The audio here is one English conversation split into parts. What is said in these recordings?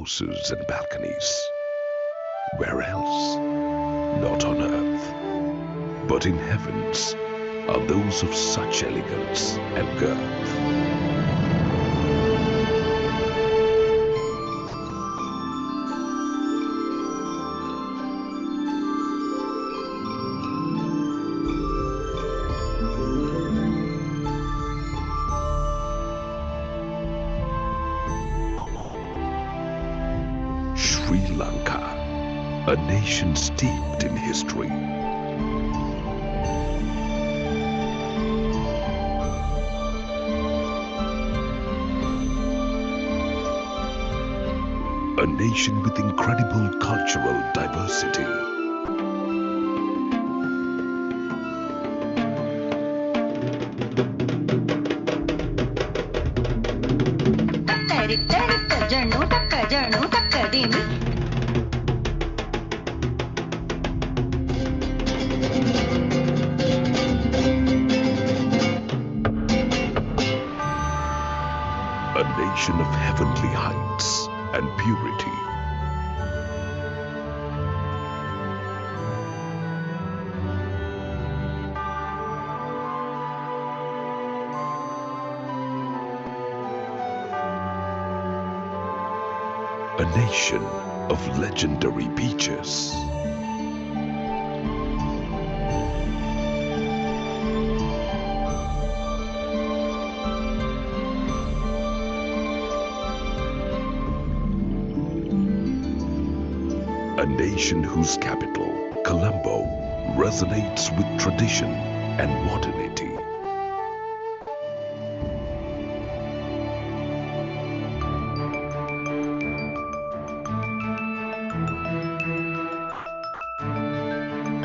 houses and balconies. Where else? Not on earth, but in heavens are those of such elegance and girth. Sri Lanka, a nation steeped in history. A nation with incredible cultural diversity. A nation of heavenly heights and purity. A nation of legendary beaches. A nation whose capital, Colombo, resonates with tradition and modernity.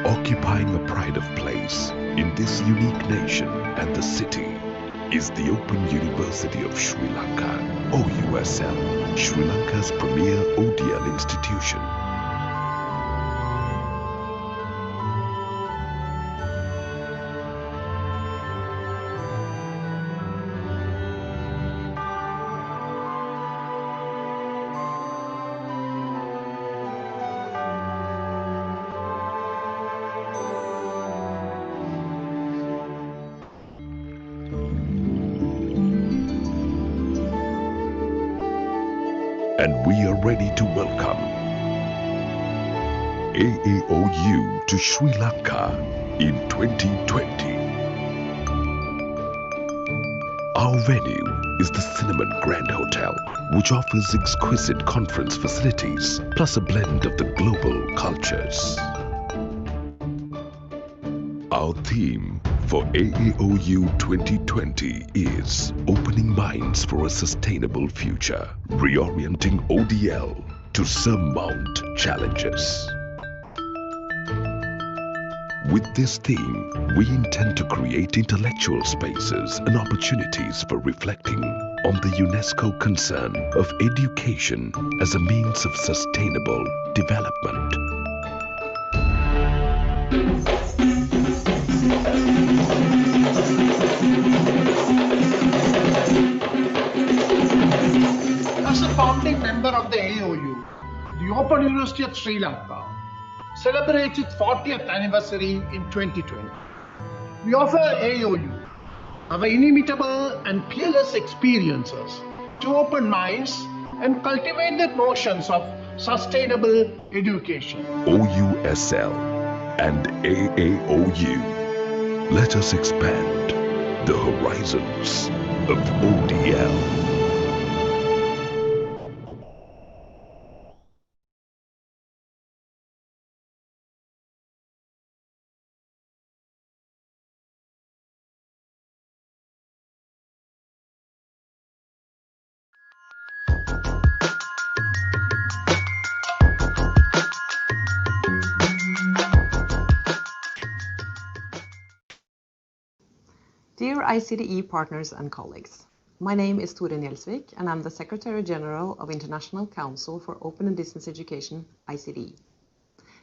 Occupying a pride of place in this unique nation and the city is the Open University of Sri Lanka, OUSL, Sri Lanka's premier ODL institution. And we are ready to welcome AAOU to Sri Lanka in 2020. Our venue is the Cinnamon Grand Hotel, which offers exquisite conference facilities, plus a blend of the global cultures. Our theme for AAOU 2020 is Opening Minds for a Sustainable Future, reorienting ODL to surmount challenges. With this theme, we intend to create intellectual spaces and opportunities for reflecting on the UNESCO concern of education as a means of sustainable development. As a founding member of the AAOU, the Open University of Sri Lanka celebrates its 40th anniversary in 2020. We offer AAOU our inimitable and peerless experiences to open minds and cultivate the notions of sustainable education. OUSL and AAOU. Let us expand the horizons of ODL. Dear ICDE partners and colleagues, my name is Tore Njelsvik and I'm the Secretary General of International Council for Open and Distance Education, ICDE.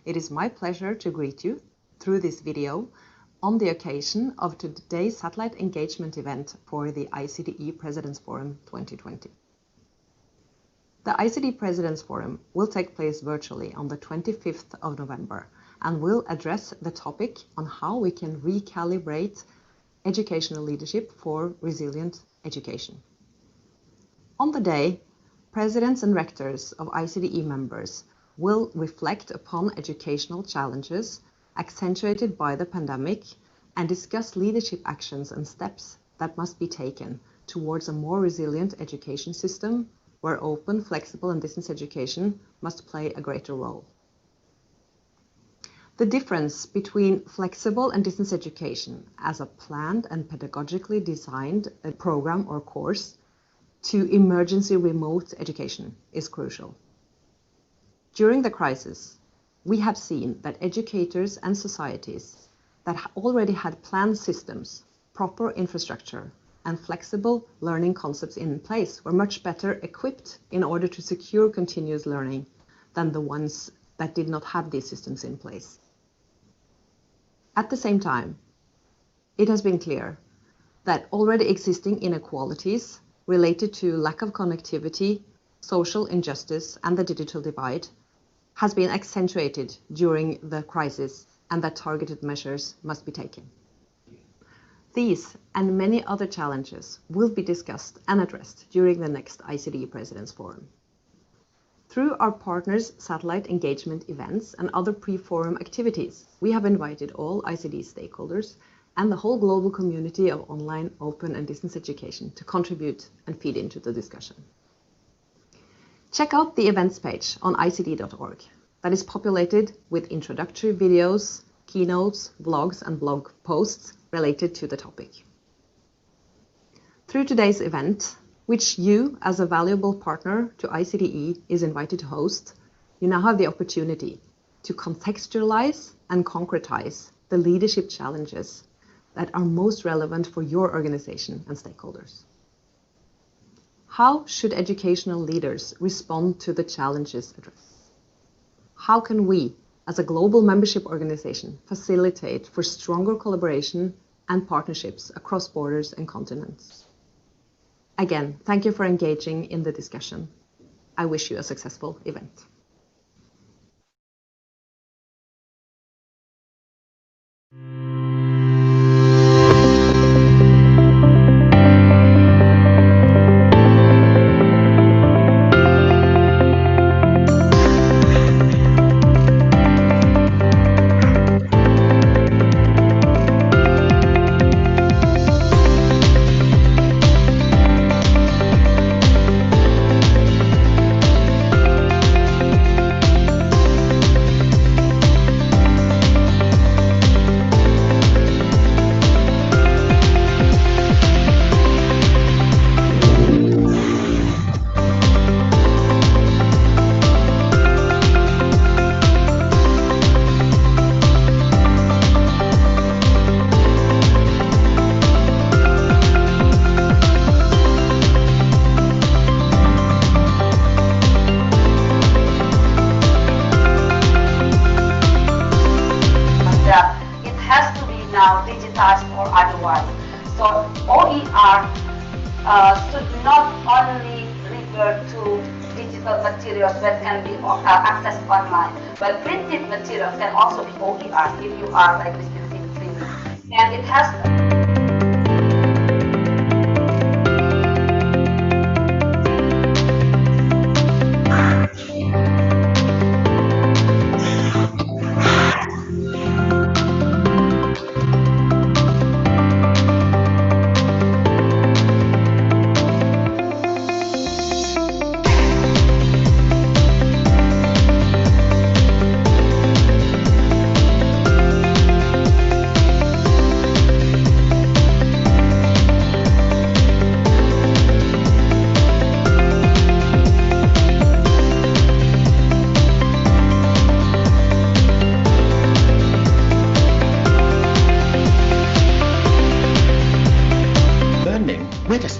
It is my pleasure to greet you through this video on the occasion of today's satellite engagement event for the ICDE President's Forum 2020. The ICD Presidents Forum will take place virtually on the 25th of November and will address the topic on how we can recalibrate educational leadership for resilient education. On the day, presidents and rectors of ICDE members will reflect upon educational challenges accentuated by the pandemic and discuss leadership actions and steps that must be taken towards a more resilient education system where open, flexible and distance education must play a greater role. The difference between flexible and distance education as a planned and pedagogically designed program or course to emergency remote education is crucial. During the crisis, we have seen that educators and societies that already had planned systems, proper infrastructure, and flexible learning concepts in place were much better equipped in order to secure continuous learning than the ones that did not have these systems in place. At the same time, it has been clear that already existing inequalities related to lack of connectivity, social injustice, and the digital divide has been accentuated during the crisis, and that targeted measures must be taken. These and many other challenges will be discussed and addressed during the next ICD Presidents Forum. Through our partners' satellite engagement events and other pre-forum activities, we have invited all ICD stakeholders and the whole global community of online, open and distance education to contribute and feed into the discussion. Check out the events page on icd.org that is populated with introductory videos, keynotes, vlogs and blog posts related to the topic. Through today's event, which you, as a valuable partner to ICDE, is invited to host, you now have the opportunity to contextualize and concretize the leadership challenges that are most relevant for your organization and stakeholders. How should educational leaders respond to the challenges addressed? How can we, as a global membership organization, facilitate for stronger collaboration and partnerships across borders and continents? Again, thank you for engaging in the discussion. I wish you a successful event. Or otherwise. So OER should not only refer to digital materials that can be accessed online, but printed materials can also be OER if you are like distancing training. And it has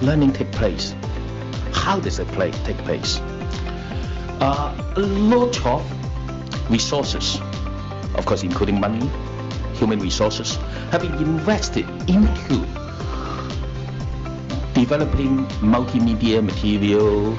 learning take place? How does it take place? A lot of resources, of course including money, human resources, have been invested into developing multimedia material.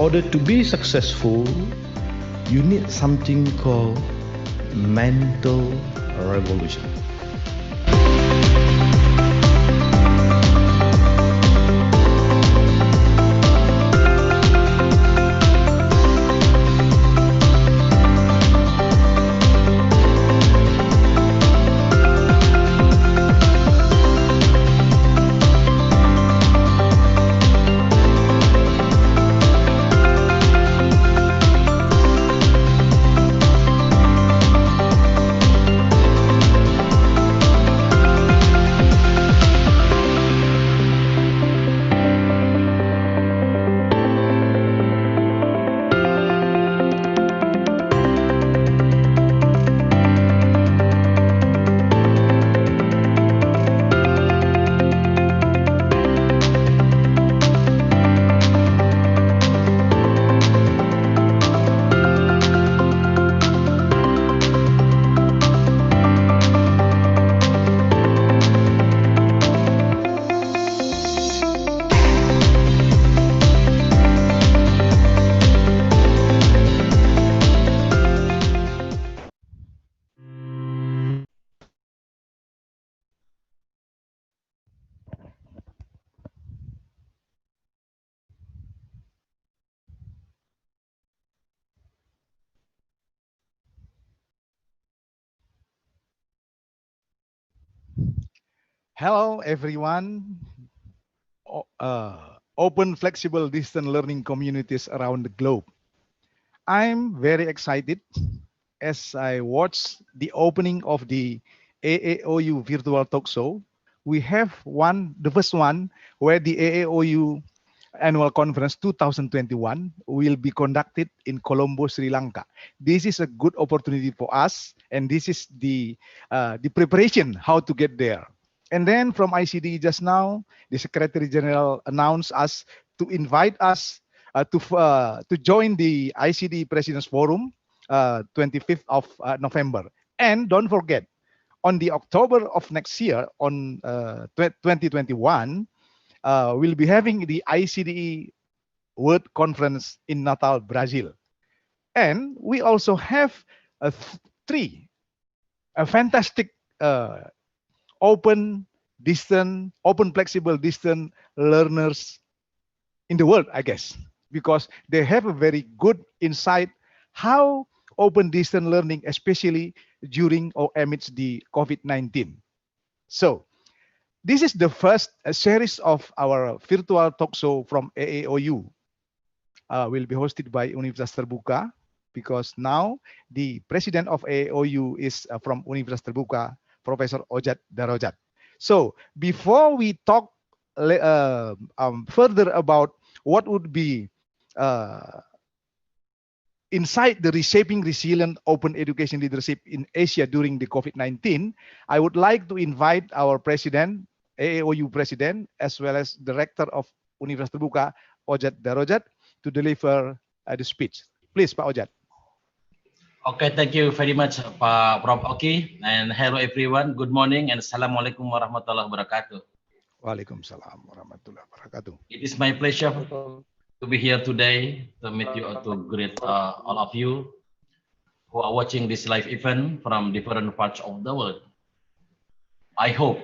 order to be successful, you need something called mental revolution. Hello, everyone. Open, flexible, distant learning communities around the globe. I'm very excited as I watch the opening of the AAOU virtual talk show. We have the first one where the AAOU Annual Conference 2021 will be conducted in Colombo, Sri Lanka. This is a good opportunity for us, and this is the preparation how to get there. And then from ICD just now, the Secretary General announced us to invite us to join the ICD President's Forum, 25th of November. And don't forget, on the October of next year, on 2021, we'll be having the ICDE World Conference in Natal, Brazil. And we also have three fantastic open, flexible, distant learners in the world, I guess, because they have a very good insight how open distant learning, especially during or amidst the COVID-19. So this is the first series of our virtual talk show from AAOU. Will be hosted by Universitas Terbuka, because now the president of AAOU is from Universitas Terbuka, Professor Ojat Darojat. So before we talk further about what would be inside the Reshaping Resilient Open Education Leadership in Asia during the COVID-19, I would like to invite our president, AAOU president, as well as the rector of Universitas Terbuka, Ojat Darojat, to deliver the speech. Please, Pak Ojat. Okay, thank you very much, Pak Prof. Oki, and hello everyone. Good morning and Assalamualaikum warahmatullahi wabarakatuh. Waalaikumsalam warahmatullahi wabarakatuh. It is my pleasure to be here today to meet you, to greet all of you who are watching this live event from different parts of the world. I hope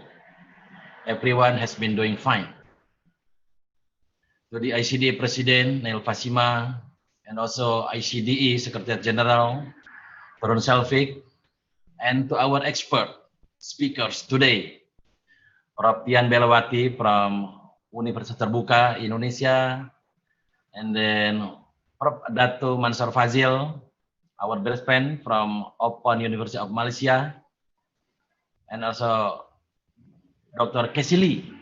everyone has been doing fine. To the ICDE President, Neil Fasima, and also ICDE Secretary General, Turun Selvik, and to our expert speakers today, Prof. Tian Belawati from Universitas Terbuka, Indonesia, and then Prof. Dato Mansor Fadzil, our best friend from Open University of Malaysia, and also Dr. Kesili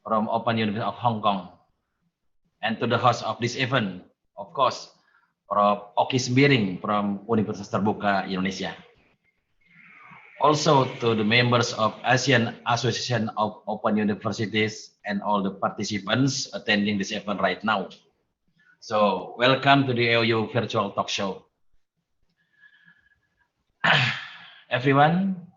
from Open University of Hong Kong, and to the host of this event, of course, Prof. Oki Sembiring from Universitas Terbuka, Indonesia. Also to the members of ASEAN Association of Open Universities and all the participants attending this event right now. So welcome to the AAOU virtual talk show. Everyone,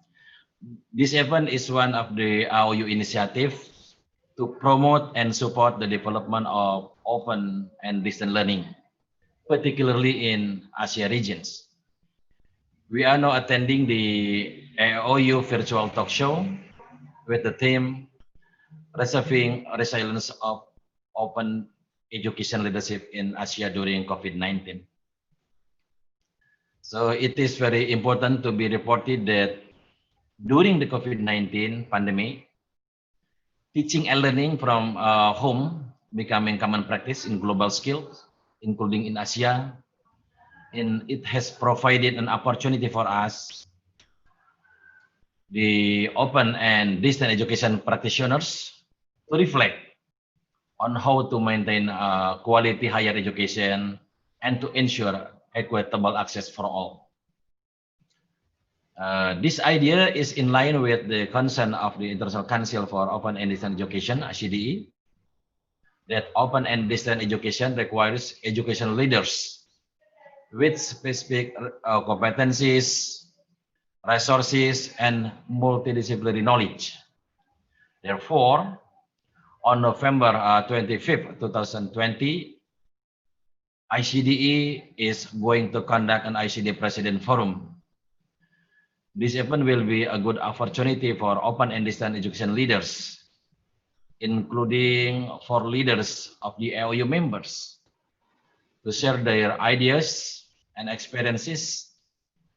this event is one of the AAOU initiatives to promote and support the development of open and distance learning, particularly in Asia regions. We are now attending the AAOU virtual talk show with the theme Reshaping Resilience of Open Education Leadership in Asia during COVID-19. So it is very important to be reported that during the COVID-19 pandemic, teaching and learning from home becoming common practice in global skills, including in Asia, and it has provided an opportunity for us, the open and distance education practitioners, to reflect on how to maintain quality higher education and to ensure equitable access for all. This idea is in line with the concern of the International Council for Open and Distance Education, ICDE, that open and distance education requires educational leaders with specific competencies, resources, and multidisciplinary knowledge. Therefore, on November 25th, 2020, ICDE is going to conduct an ICDE President Forum. This event will be a good opportunity for open and distance education leaders, including for leaders of the AAOU members, to share their ideas and experiences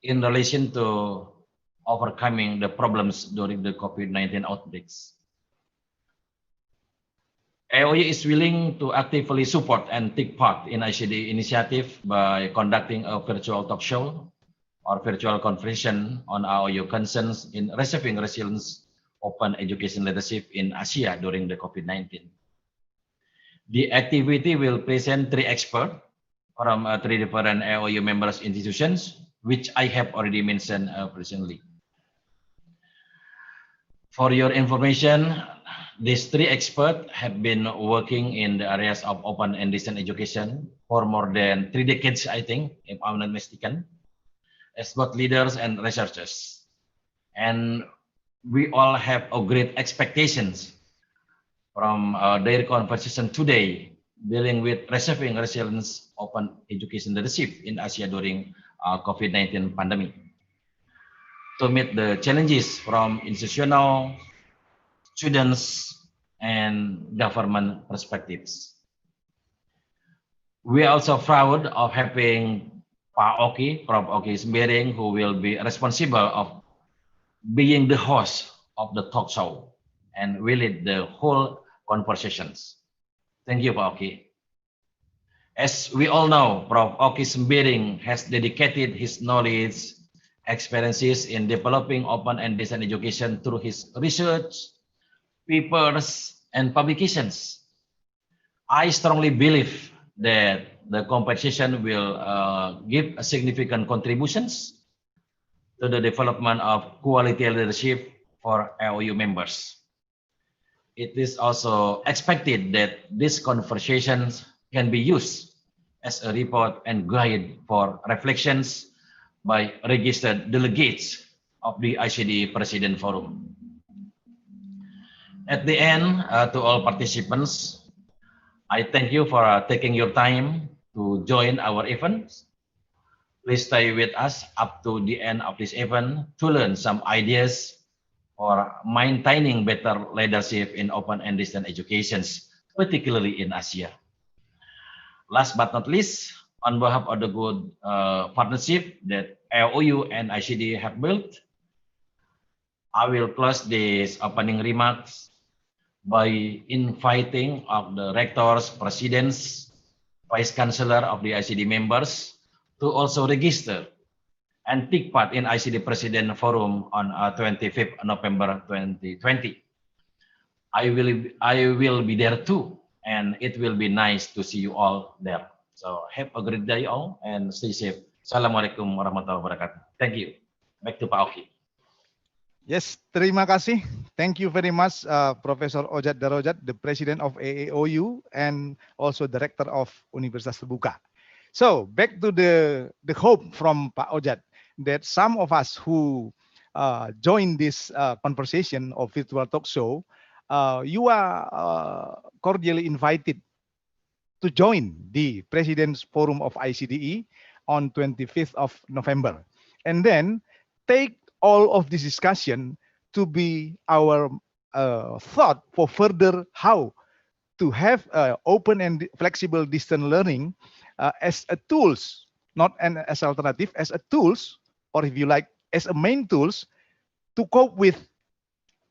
in relation to overcoming the problems during the COVID-19 outbreaks. AAOU is willing to actively support and take part in ICDE initiative by conducting a virtual talk show or virtual conference on AAOU concerns in reshaping resilience open education leadership in Asia during the COVID-19. The activity will present 3 experts from 3 different AAOU members institutions, which I have already mentioned recently. For your information, these 3 experts have been working in the areas of open and distance education for more than 3 decades, I think, if I'm not mistaken, as both leaders and researchers. And we all have a great expectations from their conversation today dealing with reshaping resilience open education leadership in Asia during COVID-19 pandemic. To meet the challenges from institutional, students, and government perspectives. We are also proud of having Pak Oki, Prof. Oki Sembiring, who will be responsible of being the host of the talk show and will lead the whole conversations. Thank you, Pak Oki. As we all know, Prof. Oki Sembiring has dedicated his knowledge, experiences in developing open and distance education through his research, papers, and publications. I strongly believe that the competition will give significant contributions to the development of quality leadership for AAOU members. It is also expected that these conversations can be used as a report and guide for reflections by registered delegates of the ICDE President Forum. At the end, to all participants, I thank you for taking your time to join our event. Please stay with us up to the end of this event to learn some ideas for maintaining better leadership in open and distance educations, particularly in Asia. Last but not least, on behalf of the good partnership that AAOU and ICDE have built, I will close these opening remarks by inviting of the rectors, presidents, vice chancellor of the ICDE members to also register and take part in ICDE President Forum on 25th November 2020. I will be there too, and it will be nice to see you all there. So have a great day all and stay safe. Assalamualaikum warahmatullahi wabarakatuh. Thank you. Back to Pak Oki. Yes, terima kasih. Thank you very much, Professor Ojat Darojat, the President of AAOU and also Director of Universitas Terbuka. So back to the hope from Pak Ojat that some of us who join this conversation of virtual talk show you are cordially invited to join the President's Forum of ICDE on 25th of November. And then take all of this discussion to be our thought for further how to have open and flexible distance learning as a tools, not as alternative, as a tools, or if you like, as a main tools to cope with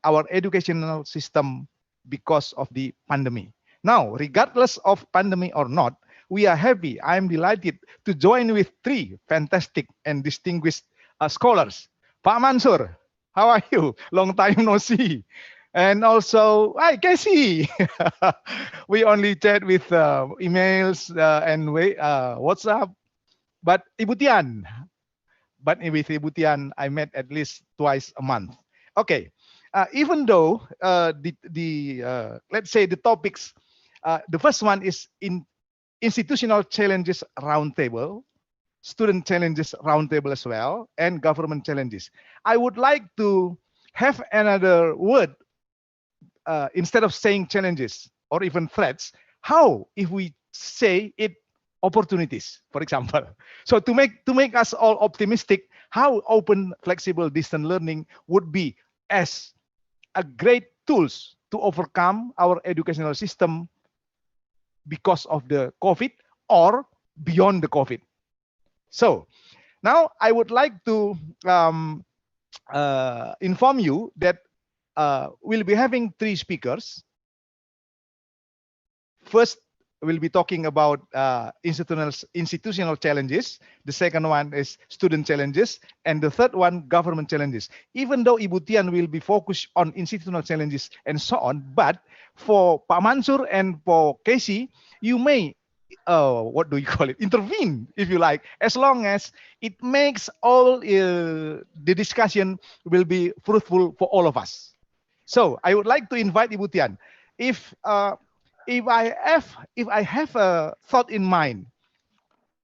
our educational system because of the pandemic. Now, regardless of pandemic or not, we are happy. I am delighted to join with three fantastic and distinguished scholars. Pak Mansor, how are you? Long time no see. And also, hi, Casey. We only chat with emails and WhatsApp. But Ibu Tian, with Ibu Tian, I met at least twice a month. Okay, even though let's say the topics, the first one is in institutional challenges roundtable, student challenges roundtable as well, and government challenges. I would like to have another word instead of saying challenges or even threats. How if we say it opportunities, for example? So to make us all optimistic, how open, flexible distance learning would be as a great tools to overcome our educational system because of the COVID or beyond the COVID. So now I would like to inform you that we'll be having three speakers. First, we'll be talking about institutional challenges. The second one is student challenges. And the third one, government challenges. Even though Ibu Tian will be focused on institutional challenges and so on, but for Pak Mansor and for Casey, you may, what do you call it, intervene, if you like, as long as it makes all the discussion will be fruitful for all of us. So I would like to invite Ibu Tian. If I have a thought in mind,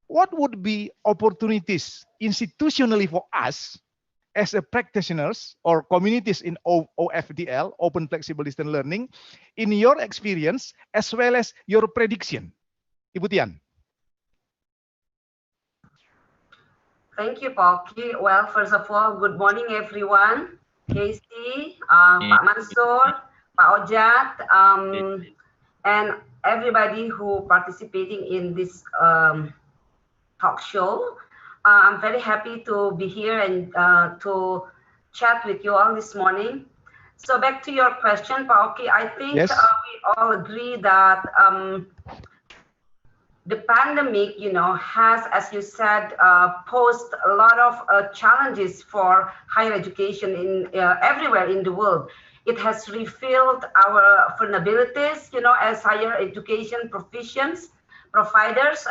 what would be opportunities institutionally for us as a practitioners or communities in OFDL, Open Flexible Distance Learning, in your experience as well as your prediction? Ibu Tian. Thank you, Gorky. Well, first of all, good morning, everyone. Casey, Pak Mansor, Pak Ojat, and everybody who participating in this talk show. I'm very happy to be here and to chat with you all this morning. So back to your question, Gorky, I think yes. We all agree that the pandemic, has, as you said, posed a lot of challenges for higher education in everywhere in the world. It has refilled our vulnerabilities, as higher education providers,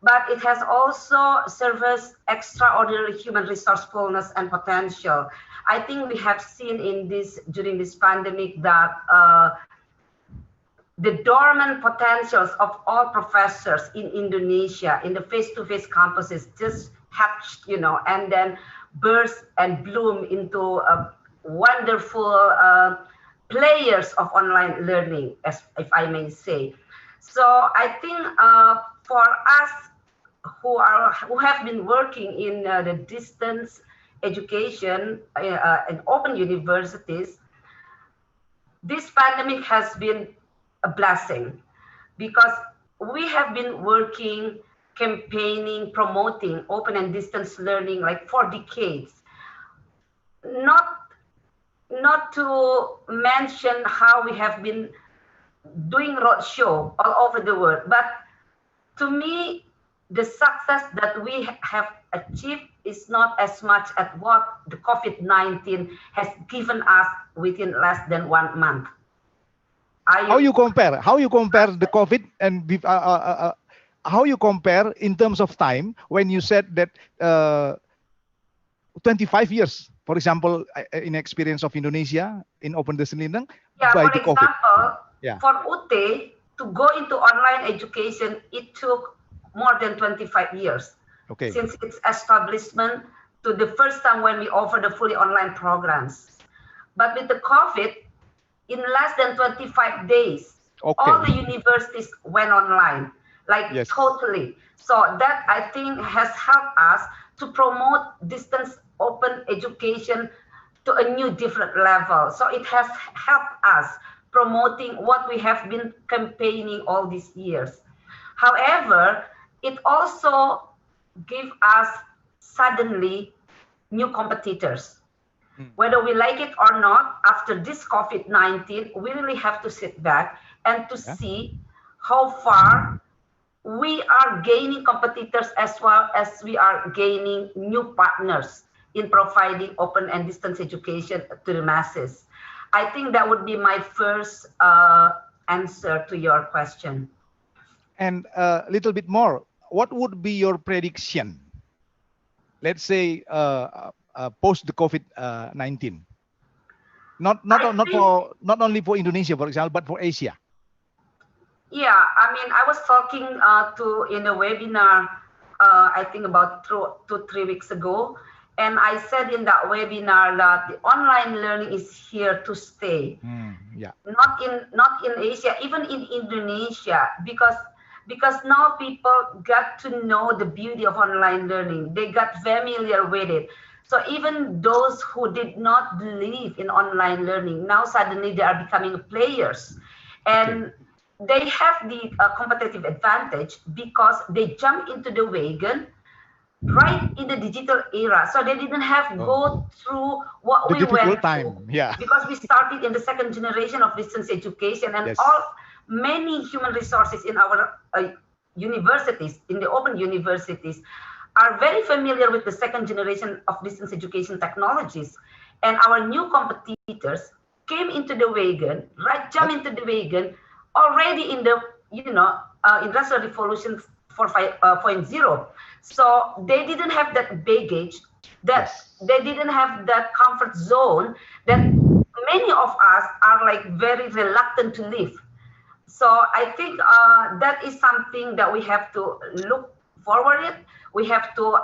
but it has also served as extraordinary human resourcefulness and potential. I think we have seen during this pandemic that the dormant potentials of all professors in Indonesia in the face-to-face campuses just hatched, and then burst and bloom into wonderful players of online learning, if I may say. So I think for us who have been working in the distance education and open universities, this pandemic has been a blessing because we have been working, campaigning, promoting open and distance learning like for decades. Not to mention how we have been doing roadshow all over the world, but to me, the success that we have achieved is not as much as what the COVID-19 has given us within less than 1 month. How you compare the COVID and how you compare in terms of time when you said that 25 years, for example, in experience of Indonesia in open distance learning by the COVID? For UT to go into online education, it took more than 25 years since its establishment to the first time when we offered the fully online programs. But with the COVID, in less than 25 days, Okay. all the universities went online, like Yes. totally. So that I think has helped us to promote distance open education to a new different level. So it has helped us promoting what we have been campaigning all these years. However, it also gave us suddenly new competitors. Whether we like it or not, after this COVID-19, we really have to sit back and to see how far we are gaining competitors as well as we are gaining new partners in providing open and distance education to the masses. I think that would be my first answer to your question. And a little bit more, what would be your prediction? Let's say post the COVID-19. Not only for Indonesia, for example, but for Asia. Yeah, I mean, I was talking in a webinar, I think about 2-3 weeks ago, and I said in that webinar that the online learning is here to stay. Yeah. Not in Asia, even in Indonesia, because now people got to know the beauty of online learning. They got familiar with it. So even those who did not believe in online learning, now suddenly they are becoming players. And they have the competitive advantage because they jump into the wagon right in the digital era. So they didn't have to go through what we went through. Yeah. Because we started in the second generation of distance education, and many human resources in our universities, in the open universities, are very familiar with the second generation of distance education technologies. And our new competitors came into the wagon, jumped into the wagon already in the, Industrial Revolution 4.0. So they didn't have that baggage, they didn't have that comfort zone that many of us are like very reluctant to leave. So I think that is something that we have to look forward to. We have to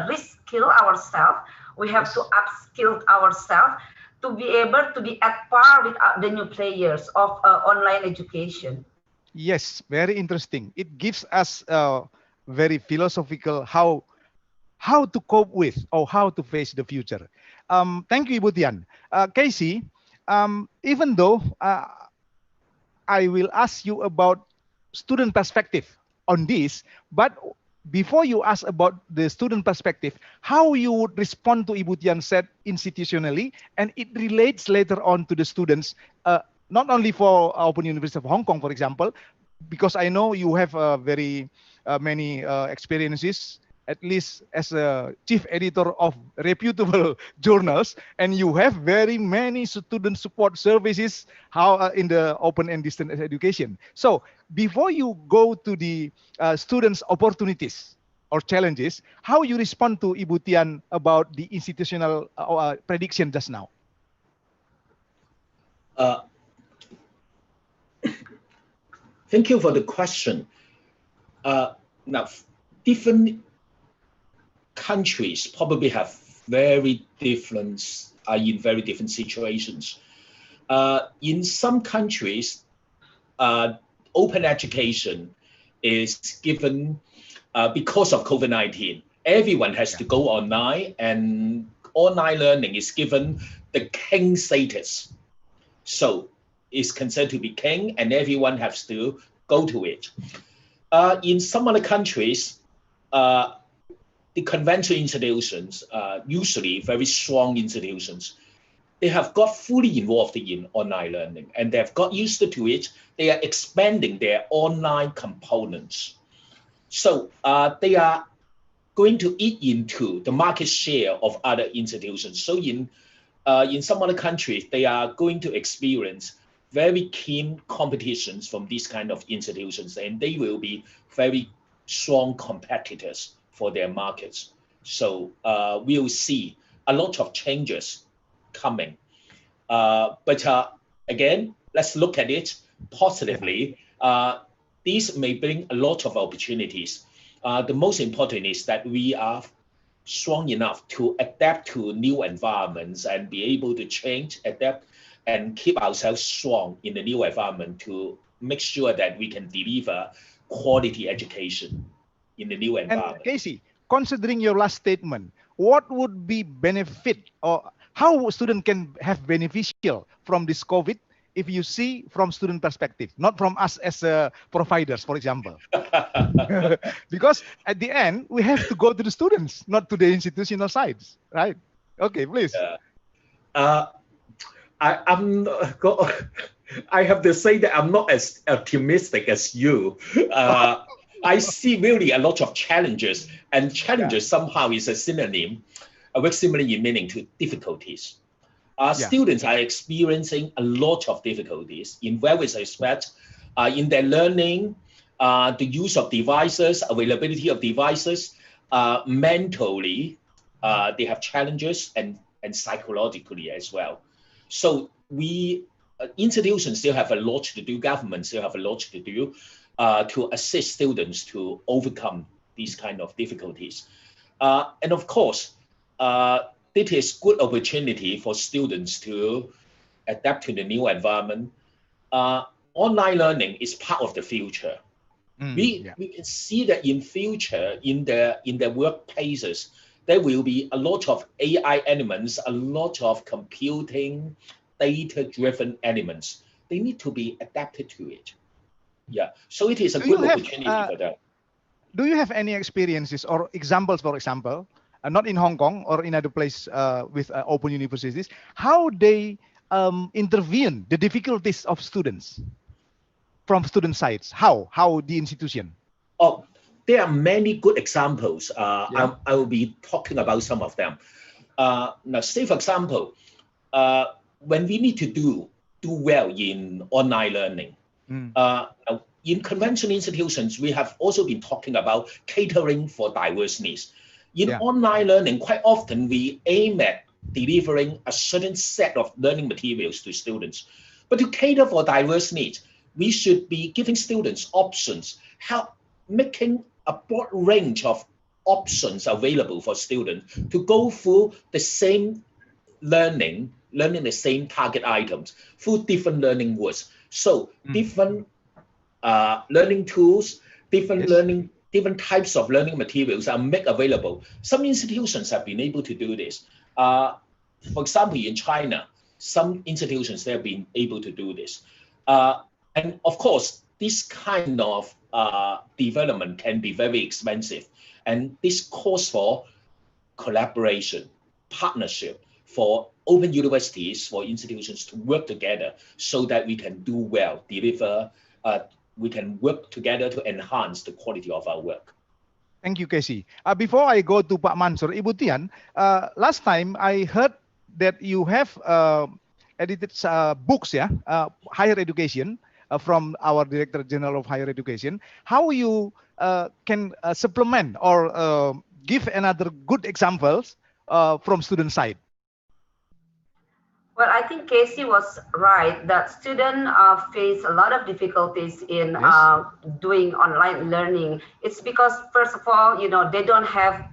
reskill ourselves. We have to upskill ourselves to be able to be at par with the new players of online education. Yes, very interesting. It gives us a very philosophical how to cope with or how to face the future. Thank you, Ibu Tian. Casey, even though I will ask you about student perspective on this, but before you ask about the student perspective, how you would respond to Ibu Tian said institutionally, and it relates later on to the students, not only for Open University of Hong Kong, for example, because I know you have very many experiences, at least as a chief editor of reputable journals, and you have very many student support services in the open and distance education. So before you go to the students' opportunities or challenges, how you respond to Ibu Tian about the institutional prediction just now? Thank you for the question. Now, different countries probably have very different, in very different situations. In some countries, open education is given because of COVID-19. Everyone has to go online, and online learning is given the king status. So it's considered to be king, and everyone has to go to it. In some other countries, the conventional institutions, usually very strong institutions, they have got fully involved in online learning, and they have got used to it. They are expanding their online components. So they are going to eat into the market share of other institutions. So in some other countries, they are going to experience very keen competitions from these kind of institutions, and they will be very strong competitors for their markets. So we'll see a lot of changes coming. But again, let's look at it positively. These may bring a lot of opportunities. The most important is that we are strong enough to adapt to new environments and be able to change, adapt and keep ourselves strong in the new environment to make sure that we can deliver quality education in the new environment. And Casey, considering your last statement, what would be benefit or how student can have beneficial from this COVID if you see from student perspective, not from us as providers, for example? Because at the end, we have to go to the students, not to the institutional sides, right? Okay, please. I have to say that I'm not as optimistic as you. I see really a lot of challenges, and challenges somehow is a synonym, a word similar in meaning to difficulties. Students are experiencing a lot of difficulties in various aspects, in their learning, the use of devices, availability of devices, mentally, they have challenges, and psychologically as well. So we, institutions still have a lot to do, governments still have a lot to do to assist students to overcome these kind of difficulties. And of course, it is good opportunity for students to adapt to the new environment. Online learning is part of the future. We can see that in future, in the workplaces, there will be a lot of AI elements, a lot of computing, data-driven elements. They need to be adapted to it. Yeah, so it is a good opportunity for them. Do you have any experiences or examples, for example, not in Hong Kong or in other place with open universities, how they intervene the difficulties of students from student sides? How the institution? Oh, there are many good examples. I will be talking about some of them. Now, say for example, when we need to do well in online learning, in conventional institutions, we have also been talking about catering for diverse needs. In online learning, quite often we aim at delivering a certain set of learning materials to students. But to cater for diverse needs, we should be giving students options, making a broad range of options available for students to go through the same learning the same target items through different learning modes. So different learning tools, different types of learning materials are made available. Some institutions have been able to do this. For example, in China, some institutions have been able to do this. And of course, this kind of development can be very expensive. And this calls for collaboration, partnership for open universities, for institutions to work together so that we can do well, deliver, we can work together to enhance the quality of our work. Thank you, Casey. Before I go to Pak Mansor, Ibu Tian, last time I heard that you have edited books, higher education, from our Director General of Higher Education. How you can supplement or give another good examples from student side? Well, I think Casey was right that students face a lot of difficulties in doing online learning. It's because, first of all, they don't have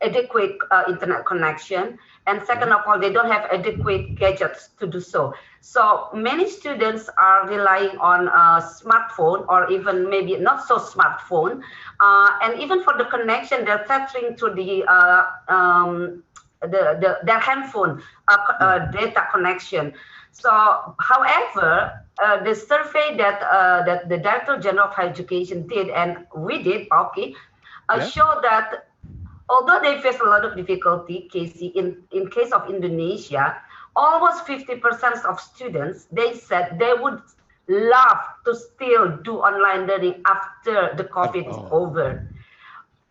adequate internet connection, and second of all, they don't have adequate gadgets to do so. So many students are relying on a smartphone, or even maybe not so smartphone, and even for the connection, they're tethering to their handphone data connection. So, however, the survey that the Director General of Higher Education did, and we did, showed that although they face a lot of difficulty, Casey, in case of Indonesia, almost 50% of students, they said they would love to still do online learning after the COVID is over.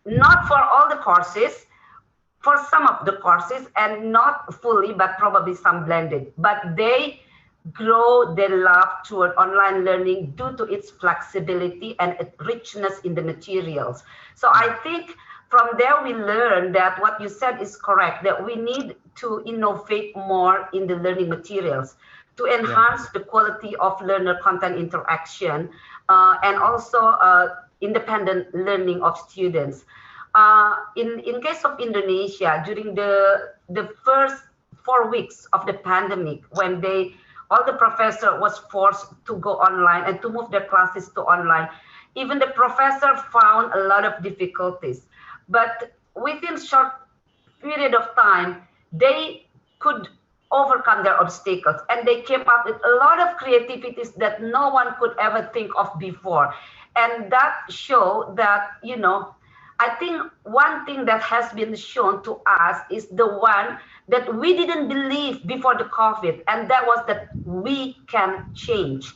Not for all the courses, for some of the courses, and not fully, but probably some blended. But they grow their love toward online learning due to its flexibility and richness in the materials. So I think from there we learn that what you said is correct, that we need to innovate more in the learning materials to enhance the quality of learner content interaction and also independent learning of students. In case of Indonesia, during the first 4 weeks of the pandemic, when they All the professor was forced to go online and to move their classes to online. Even the professor found a lot of difficulties, but within short period of time, they could overcome their obstacles, and they came up with a lot of creativities that no one could ever think of before. And that show that, I think one thing that has been shown to us is the one that we didn't believe before the COVID, and that was that we can change.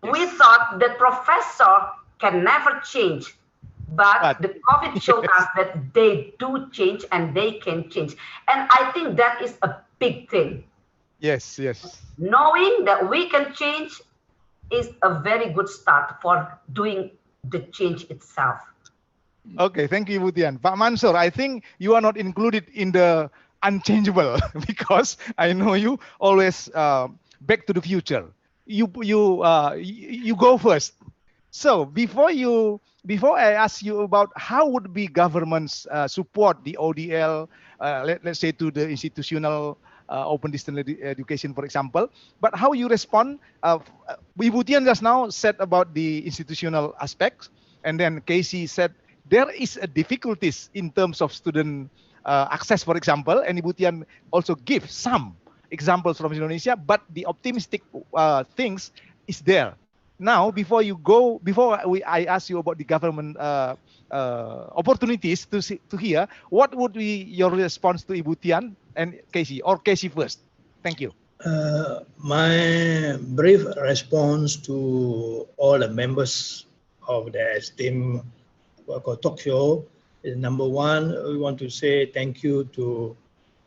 Yes. We thought the professor can never change, but the COVID showed us that they do change and they can change. And I think that is a big thing. Yes, yes. Knowing that we can change is a very good start for doing the change itself. Okay, thank you, Ibu Tian. Pak Mansor, I think you are not included in the unchangeable because I know you always back to the future. You go first. So before I ask you about how would be governments support the ODL, let's say to the institutional open distance education, for example, but how you respond? Ibu Tian just now said about the institutional aspects, and then Casey said there is a difficulties in terms of student access, for example, and Ibu Tian also give some examples from Indonesia, but the optimistic things is there. Now, before I ask you about the government opportunities to hear, what would be your response to Ibu Tian and Casey, or Casey first? Thank you. My brief response to all the members of the esteemed talk show is, number one, we want to say thank you to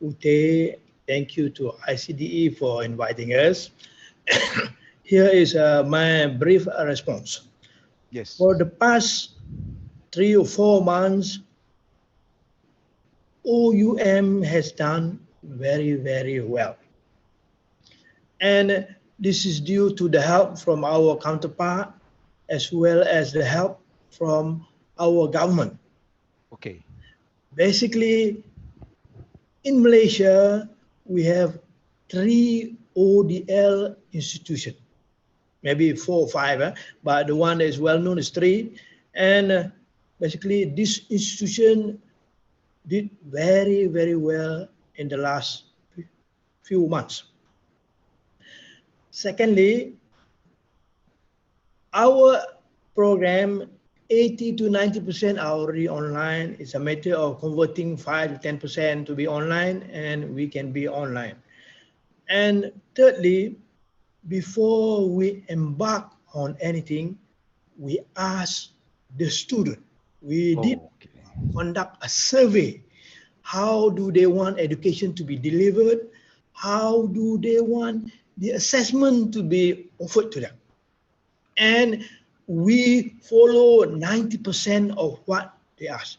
UT, thank you to ICDE for inviting us. Here is my brief response. Yes. For the past 3 or 4 months, OUM has done very, very well. And this is due to the help from our counterpart as well as the help from our government. Okay. Basically, in Malaysia, we have 3 ODL institutions, maybe 4 or 5, but the one that is well known is 3. And basically, this institution did very, very well in the last few months. Secondly, our program, 80 to 90% are already online. It's a matter of converting 5 to 10% to be online, and we can be online. And thirdly, before we embark on anything, we ask the student. We did conduct a survey. How do they want education to be delivered? How do they want the assessment to be offered to them? And we follow 90% of what they ask.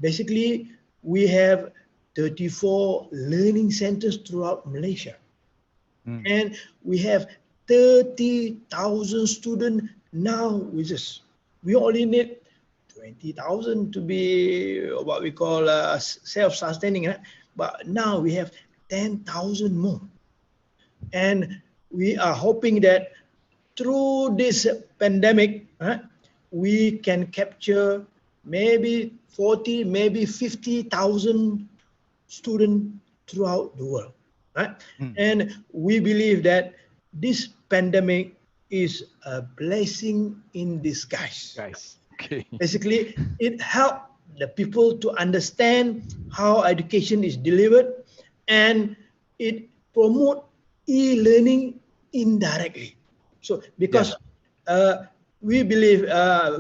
Basically, we have 34 learning centers throughout Malaysia. And we have 30,000 students now with us. We only need 20,000 to be what we call self-sustaining, but now we have 10,000 more. And we are hoping that through this pandemic, we can capture maybe 40, maybe 50,000 students throughout the world. And we believe that this pandemic is a blessing in disguise. Okay. Basically, it helped the people to understand how education is delivered, and it promotes e-learning indirectly. So, because we believe,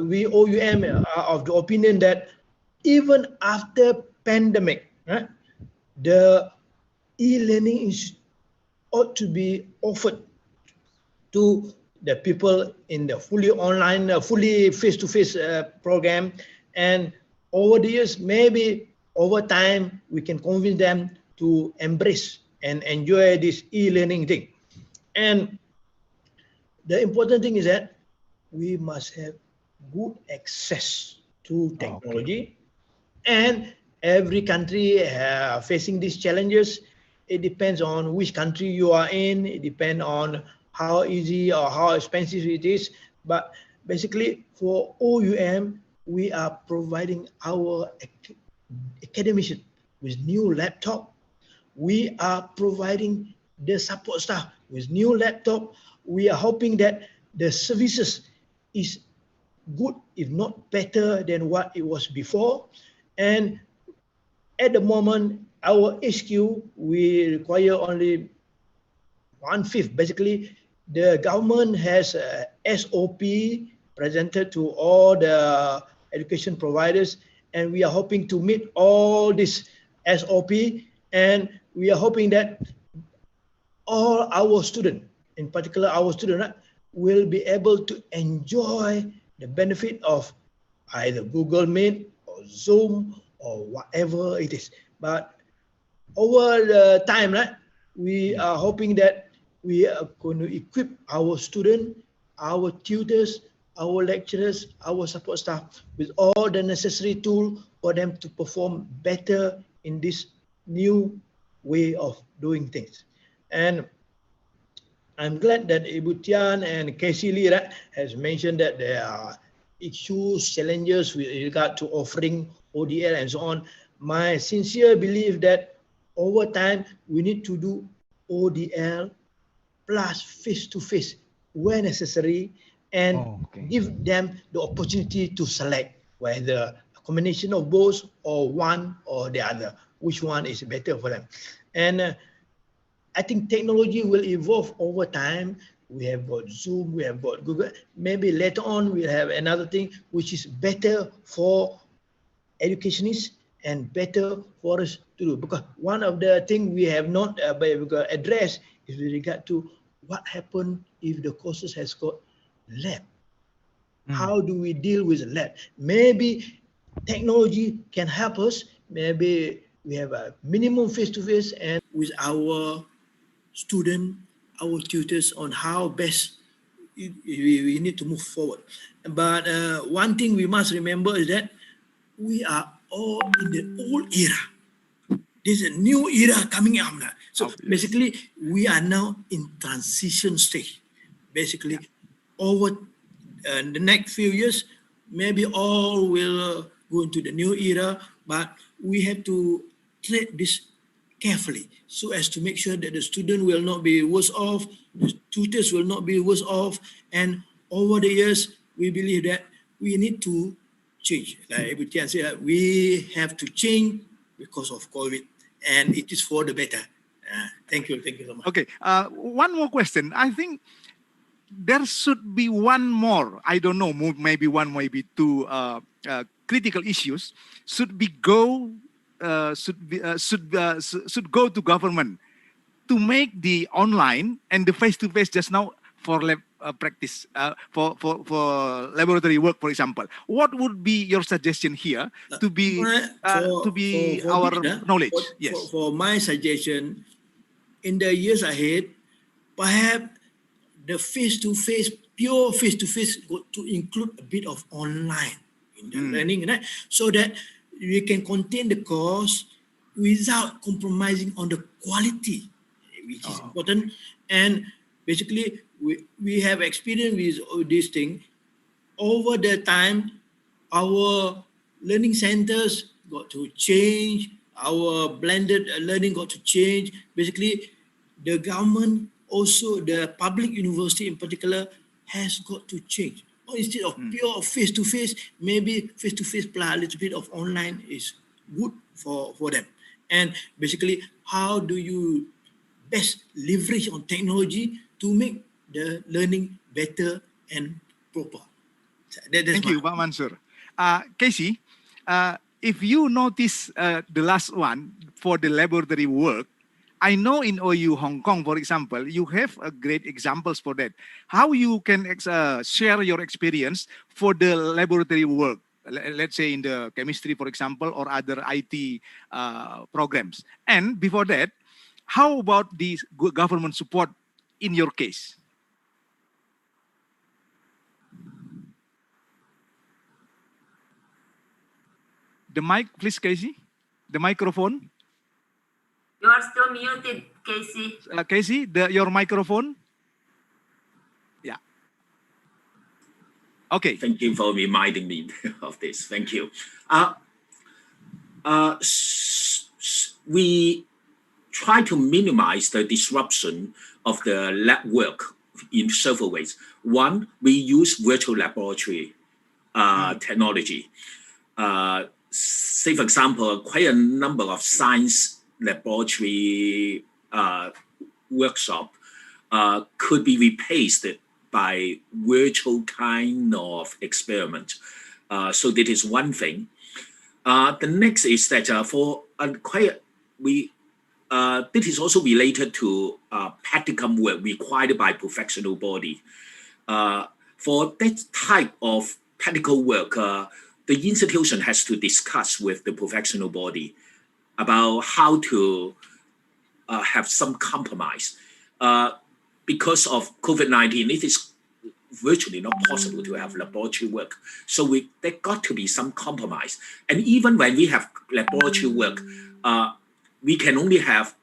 we OUM are of the opinion that even after pandemic, the e-learning ought to be offered to the people in the fully online, fully face-to-face program. And over the years, maybe over time, we can convince them to embrace and enjoy this e-learning thing. And the important thing is that we must have good access to technology. And every country facing these challenges, it depends on which country you are in. It depends on how easy or how expensive it is. But basically, for OUM, we are providing our academician with new laptop. We are providing the support staff with new laptop. We are hoping that the services is good, if not better than what it was before. And at the moment, our HQ, we require only 1/5. Basically, the government has a SOP presented to all the education providers, and we are hoping to meet all this SOP, and we are hoping that all our students, in particular our students, will be able to enjoy the benefit of either Google Meet or Zoom or whatever it is. But over the time, right, we are hoping that we are going to equip our students, our tutors, our lecturers, our support staff with all the necessary tools for them to perform better in this new way of doing things. And I'm glad that Ibu Tian and Casey Lee has mentioned that there are issues, challenges with regard to offering ODL and so on. My sincere belief that over time, we need to do ODL plus face-to-face where necessary, and give them the opportunity to select whether a combination of both or one or the other, which one is better for them. And I think technology will evolve over time. We have got Zoom, we have got Google. Maybe later on we'll have another thing which is better for educationists and better for us to do. Because one of the things we have not addressed is with regard to what happens if the courses has got lab. How do we deal with lab? Maybe technology can help us. Maybe we have a minimum face-to-face and with our student, our tutors on how best we need to move forward. But one thing we must remember is that we are all in the old era. There's a new era coming up now. So basically, we are now in transition stage. Basically, over the next few years, maybe all will go into the new era, but we have to treat this carefully so as to make sure that the student will not be worse off, the tutors will not be worse off, and over the years, we believe that we need to change. Like Ibu Tian said, we have to change because of COVID, and it is for the better. Thank you so much. Okay, one more question. I think there should be one more, I don't know, maybe one, maybe two critical issues should go to government to make the online and the face-to-face just now for lab practice, for laboratory work, for example. What would be your suggestion here to be our knowledge? Yes. For my suggestion, in the years ahead, perhaps the face-to-face, pure face-to-face, got to include a bit of online in the learning, right? So that we can contain the course without compromising on the quality, which is important. And basically, we have experience with this thing. Over the time, our learning centers got to change, our blended learning got to change. Basically, the government, also the public university in particular, has got to change. Or instead of pure face-to-face, maybe face-to-face plus a little bit of online is good for them. And basically, how do you best leverage on technology to make the learning better and proper? Thank you, Pak Mansor. Casey, if you notice the last one for the laboratory work, I know in OU Hong Kong, for example, you have great examples for that. How you can share your experience for the laboratory work, let's say in the chemistry, for example, or other IT programs. And before that, how about the government support in your case? The mic, please, Casey. The microphone. You are still muted, Casey. Casey, your microphone. Yeah. Okay. Thank you for reminding me of this. Thank you. We try to minimize the disruption of the lab work in several ways. One, we use virtual laboratory technology. Say, for example, quite a number of science laboratory workshop could be replaced by virtual kind of experiment. So that is one thing. The next is that this is also related to practicum work required by professional body. For that type of practical work, the institution has to discuss with the professional body about how to have some compromise. Because of COVID-19, it is virtually not possible to have laboratory work. So there got to be some compromise. And even when we have laboratory work, we can only have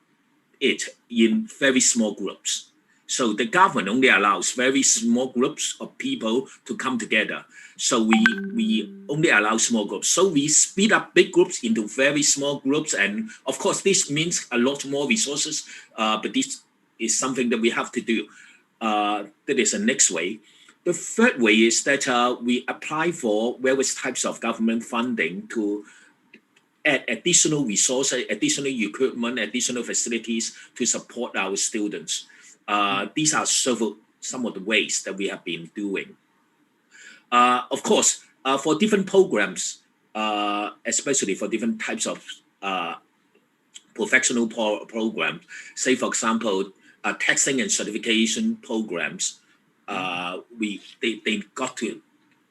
it in very small groups. So the government only allows very small groups of people to come together. So we only allow small groups. So we speed up big groups into very small groups. And of course, this means a lot more resources, but this is something that we have to do. That is the next way. The third way is that we apply for various types of government funding to add additional resources, additional equipment, additional facilities to support our students. These are some of the ways that we have been doing. Of course, for different programs, especially for different types of professional programs, say, for example, testing and certification programs, they got to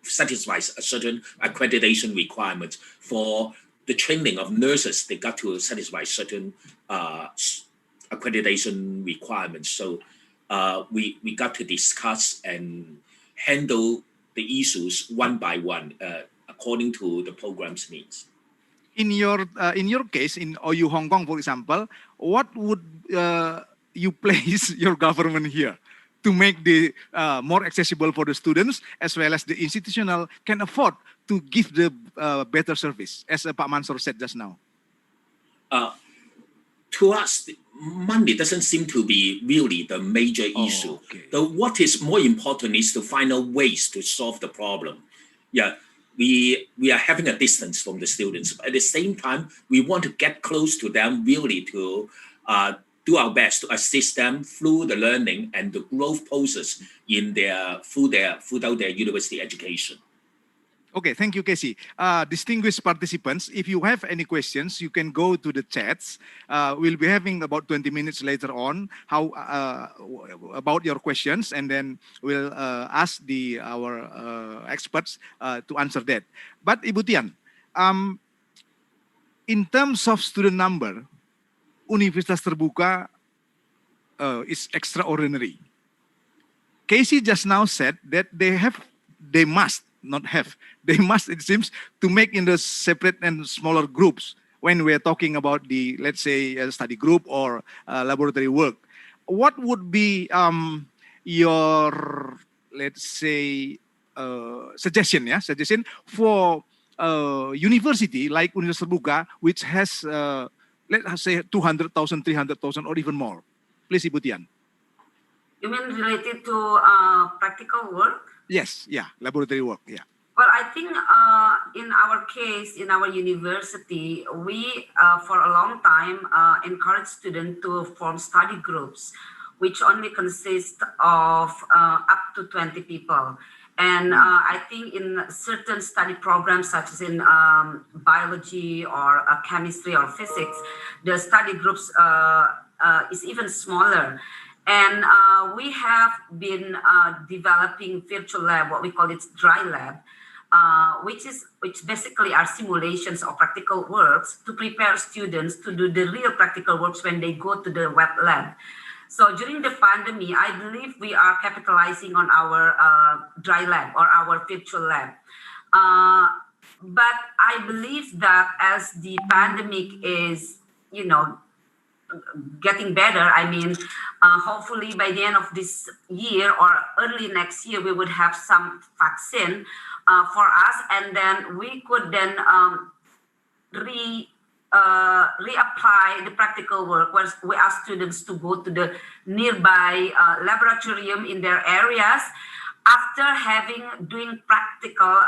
satisfy a certain accreditation requirements. For the training of nurses, they got to satisfy certain accreditation requirements. So we got to discuss and handle the issues one by one according to the program's needs. In your case, in OU Hong Kong, for example, what would you place your government here to make the more accessible for the students, as well as the institutional can afford to give the better service, as Pak Mansor said just now? To us, money doesn't seem to be really the major issue. Okay. What is more important is to find out ways to solve the problem. Yeah, we are having a distance from the students. At the same time, we want to get close to them really to do our best to assist them through the learning and the growth process throughout their university education. Okay, thank you, Casey. Distinguished participants, if you have any questions, you can go to the chats. We'll be having about 20 minutes later on about your questions, and then we'll ask our experts to answer that. But Ibu Tian, in terms of student number, Universitas Terbuka is extraordinary. Casey just now said that they must, it seems, to make in the separate and smaller groups when we're talking about the, let's say, study group or laboratory work. What would be your, let's say, suggestion for university like Universitas Terbuka, which has, let's say, 200,000, 300,000, or even more? Please, Ibu Tian. You mean related to practical work? Yes, yeah, laboratory work, yeah. Well, I think in our case, in our university, we, for a long time, encourage students to form study groups, which only consist of up to 20 people. And I think in certain study programs, such as in biology or chemistry or physics, the study groups is even smaller. And we have been developing virtual lab, what we call it dry lab, which basically are simulations of practical works to prepare students to do the real practical works when they go to the web lab. So during the pandemic, I believe we are capitalizing on our dry lab or our virtual lab. But I believe that as the pandemic is, getting better. I mean, hopefully by the end of this year or early next year, we would have some vaccine for us, and then we could then reapply the practical work where we ask students to go to the nearby laboratorium in their areas after doing practical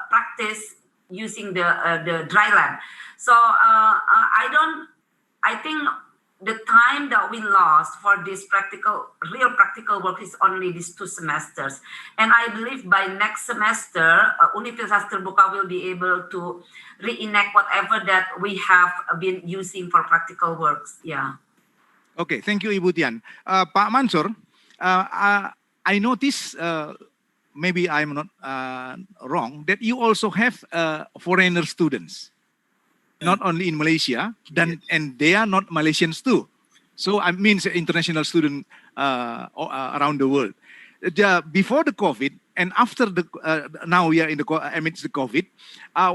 practice using the dry lab. So I think the time that we lost for this real practical work is only these 2 semesters. And I believe by next semester, Universitas Terbuka will be able to reenact whatever that we have been using for practical works. Yeah. Okay, thank you, Ibu Tian. Pak Mansor, I noticed, maybe I'm not wrong, that you also have foreigner students. Not only in Malaysia, and they are not Malaysians too. So I mean international student around the world. Before the COVID and after the now we are in the amidst the COVID,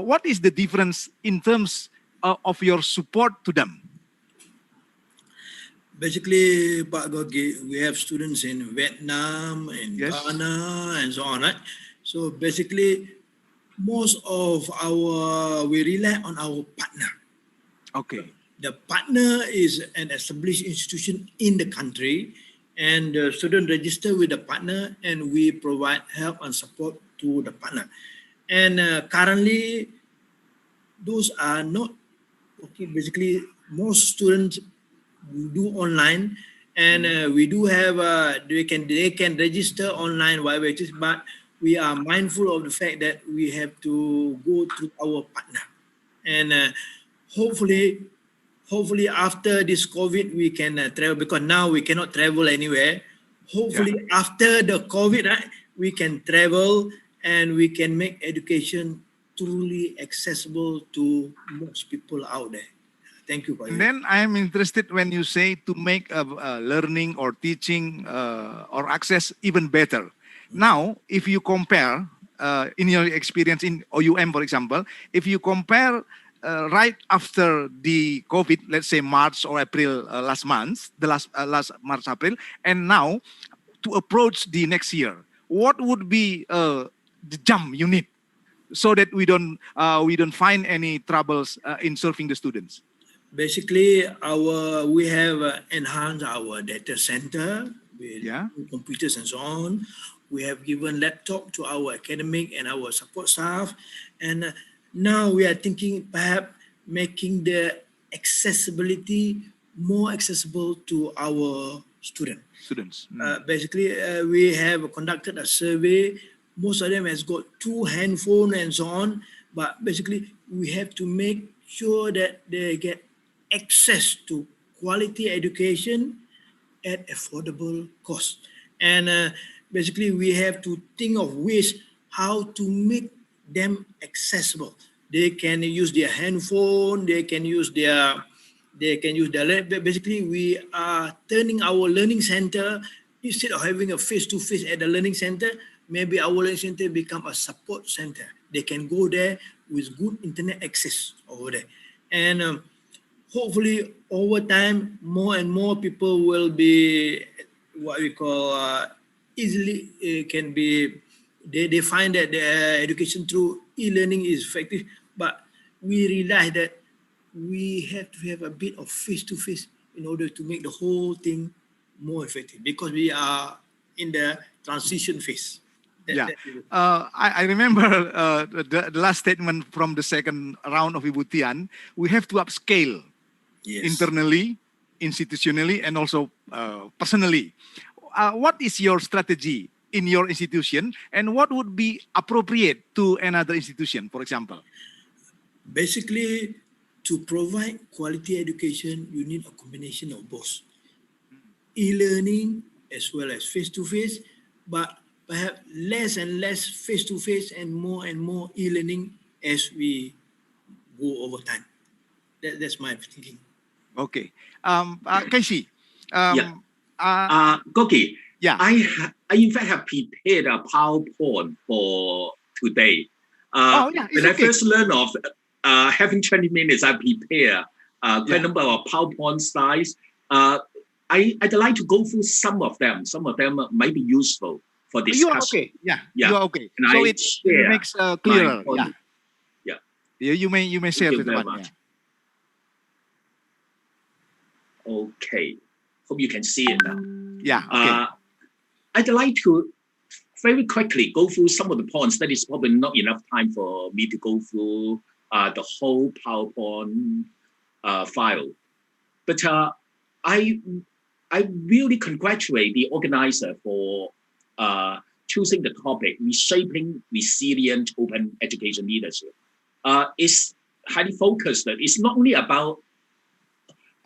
what is the difference in terms of your support to them? Basically, Pak Gorky, we have students in Vietnam, in Ghana, and so on, right? So basically, most of we rely on our partner. Okay. The partner is an established institution in the country, and the student register with the partner, and we provide help and support to the partner. And currently, those are not okay. Basically, most students do online, and we do have they can register online while but we are mindful of the fact that we have to go through our partner, and hopefully after this COVID we can travel, because now we cannot travel anywhere. Hopefully after the COVID, right, we can travel and we can make education truly accessible to most people out there. Thank you. And then I am interested when you say to make learning or teaching or access even better. Now, if you compare, in your experience in OUM, for example, if you compare right after the COVID, let's say March or April last month, the last March, April, and now to approach the next year, what would be the jump you need so that we don't find any troubles in serving the students? Basically, we have enhanced our data center with computers and so on. We have given laptop to our academic and our support staff, and now we are thinking perhaps making the accessibility more accessible to our students. Basically, we have conducted a survey. Most of them has got 2 handphones and so on, but basically we have to make sure that they get access to quality education at affordable cost. And basically we have to think of ways how to make them accessible. They can use their handphone, they can use their laptop. Basically we are turning our learning center, instead of having a face-to-face at the learning center, maybe our learning center become a support center. They can go there with good internet access over there. And hopefully over time, more and more people will be what we call easily can be, they find that the education through e-learning is effective, but we realize that we have to have a bit of face-to-face in order to make the whole thing more effective, because we are in the transition phase. I remember the last statement from the second round of Ibu Tian. We have to upscale internally, institutionally, and also personally. What is your strategy in your institution, and what would be appropriate to another institution, for example? Basically, to provide quality education, you need a combination of both. E-learning as well as face-to-face, but perhaps less and less face-to-face and more e-learning as we go over time. That's my thinking. Okay. Casey. Gorky, I in fact have prepared a PowerPoint for today. When I first learned of having 20 minutes, I prepare quite a number of PowerPoint slides. I'd like to go through some of them. Some of them might be useful for discussion. You are okay. Yeah, yeah. you are okay. And so I it share makes clearer. my Yeah. You may share Thank you with very one. much. Okay. Hope you can see it now. Yeah. Okay. I'd like to very quickly go through some of the points. That is probably not enough time for me to go through the whole PowerPoint file. But I really congratulate the organizer for choosing the topic, Reshaping Resilient Open Education Leadership. It's highly focused. It's not only about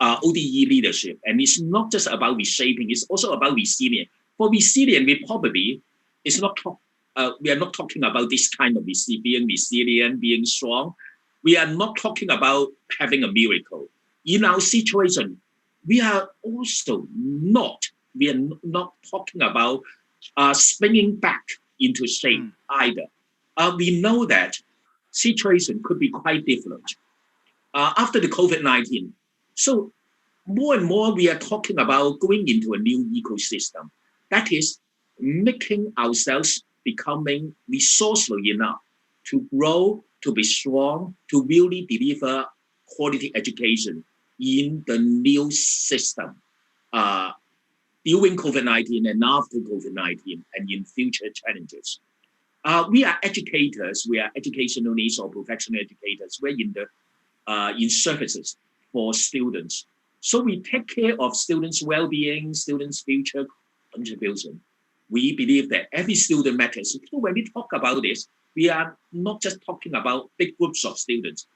ODE leadership, and it's not just about reshaping, it's also about resilient. For resilient, we probably, we are not talking about this kind of being resilient, being strong. We are not talking about having a miracle. In our situation, we are not talking about springing back into shape either. We know that situation could be quite different after the COVID-19. So more and more we are talking about going into a new ecosystem. That is making ourselves becoming resourceful enough to grow, to be strong, to really deliver quality education in the new system during COVID-19 and after COVID-19 and in future challenges. We are educators, we are educationalists or professional educators. We're in services for students. So we take care of students' well-being, students' future contribution. We believe that every student matters. So when we talk about this, we are not just talking about big groups of students.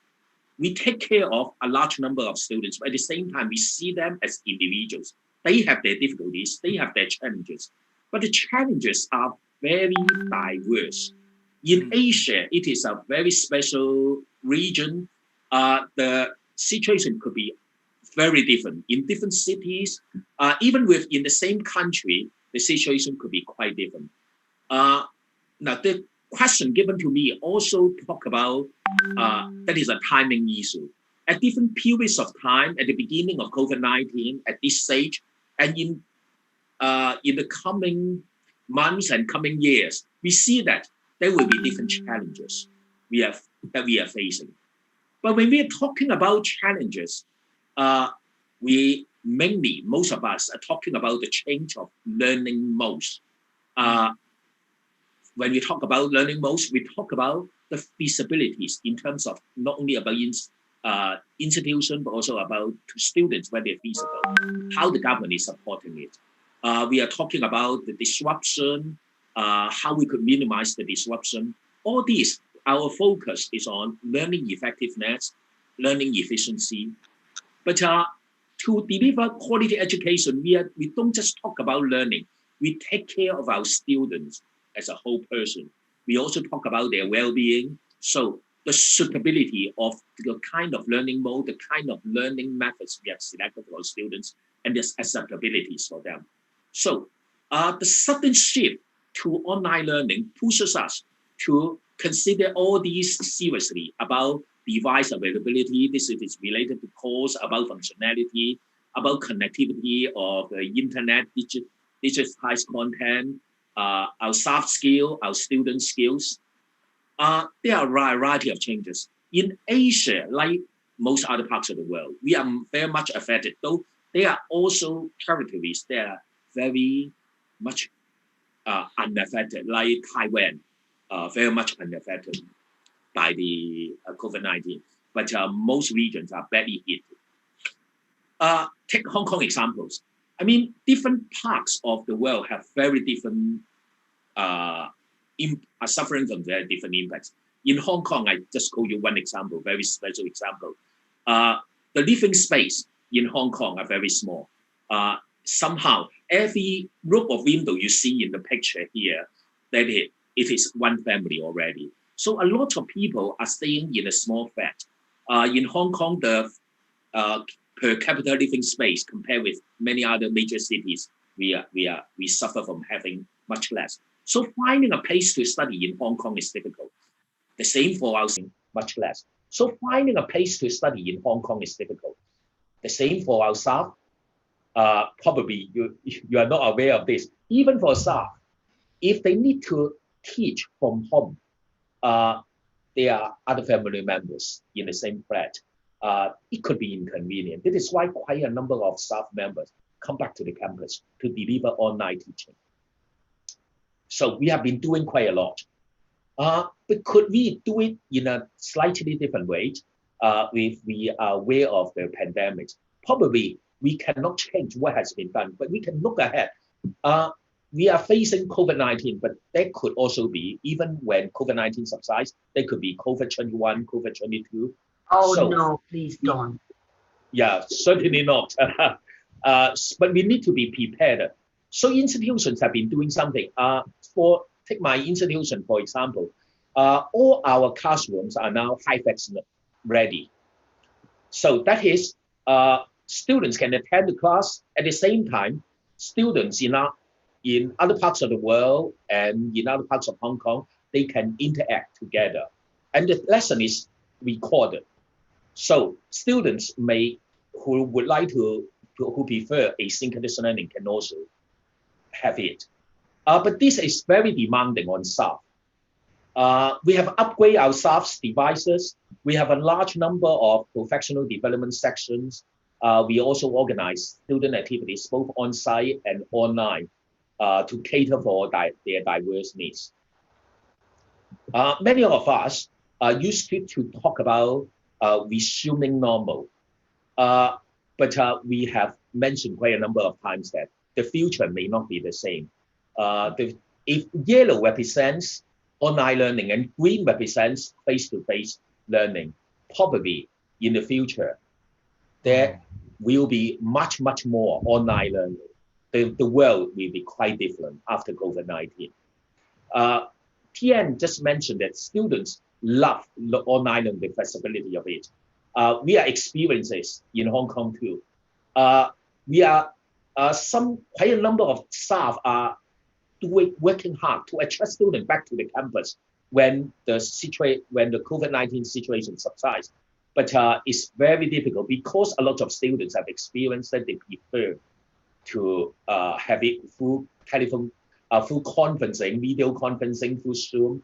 We take care of a large number of students, but at the same time, we see them as individuals. They have their difficulties, they have their challenges, but the challenges are very diverse. In Asia, it is a very special region. The situation could be very different. In different cities, even within the same country, the situation could be quite different. Now, the question given to me also talk about, that is a timing issue. At different periods of time, at the beginning of COVID-19, at this stage, and in the coming months and coming years, we see that there will be different challenges that we are facing. But when we are talking about challenges, most of us are talking about the change of learning modes. When we talk about learning modes, we talk about the feasibilities in terms of not only about institution, but also about students when they're feasible, how the government is supporting it. We are talking about the disruption, how we could minimize the disruption. All these, our focus is on learning effectiveness, learning efficiency. But to deliver quality education, we don't just talk about learning. We take care of our students as a whole person. We also talk about their well-being. So the suitability of the kind of learning mode, the kind of learning methods we have selected for our students, and there's acceptabilities for them. So the sudden shift to online learning pushes us to consider all these seriously about device availability. This is related to course, about functionality, about connectivity of the internet, digitized content, our soft skill, our student skills. There are a variety of changes. In Asia, like most other parts of the world, we are very much affected, though there are also territories that are very much unaffected, like Taiwan, very much unaffected by the COVID-19, but most regions are badly hit. Take Hong Kong examples. I mean, different parts of the world have very different, are suffering from very different impacts. In Hong Kong, I just call you one example, very special example. The living space in Hong Kong are very small. Somehow, every group of window you see in the picture here, that it is one family already. So a lot of people are staying in a small flat. In Hong Kong, the per capita living space compared with many other major cities, we suffer from having much less. So finding a place to study in Hong Kong is difficult. The same for our much less. So finding a place to study in Hong Kong is difficult. The same for our South. Probably you are not aware of this. Even for staff, if they need to teach from home, there are other family members in the same flat. It could be inconvenient. That is why quite a number of staff members come back to the campus to deliver online teaching. So we have been doing quite a lot. But could we do it in a slightly different way if we are aware of the pandemic? Probably we cannot change what has been done, but we can look ahead. We are facing COVID-19, but there could also be, even when COVID-19 subsides, there could be COVID-21, COVID-22. Oh, so, no, please don't. Yeah, certainly not. But we need to be prepared. So institutions have been doing something. Take my institution, for example. All our classrooms are now HyFlex ready. So that is, students can attend the class. At the same time, students in other parts of the world and in other parts of Hong Kong, they can interact together. And the lesson is recorded. So students who would like who prefer asynchronous learning can also have it. But this is very demanding on staff. We have upgraded our staff's devices. We have a large number of professional development sections. We also organize student activities, both on-site and online, to cater for their diverse needs. Many of us used to talk about resuming normal, but we have mentioned quite a number of times that the future may not be the same. If yellow represents online learning and green represents face-to-face learning, probably in the future, there will be much more online learning. The world will be quite different after COVID-19. Tian just mentioned that students love the online learning, the flexibility of it. We are experiencing this in Hong Kong too. We are quite a number of staff are working hard to attract students back to the campus when the COVID-19 situation subsides. But it's very difficult because a lot of students have experienced that they prefer to have it through telephone, through conferencing, video conferencing, through Zoom.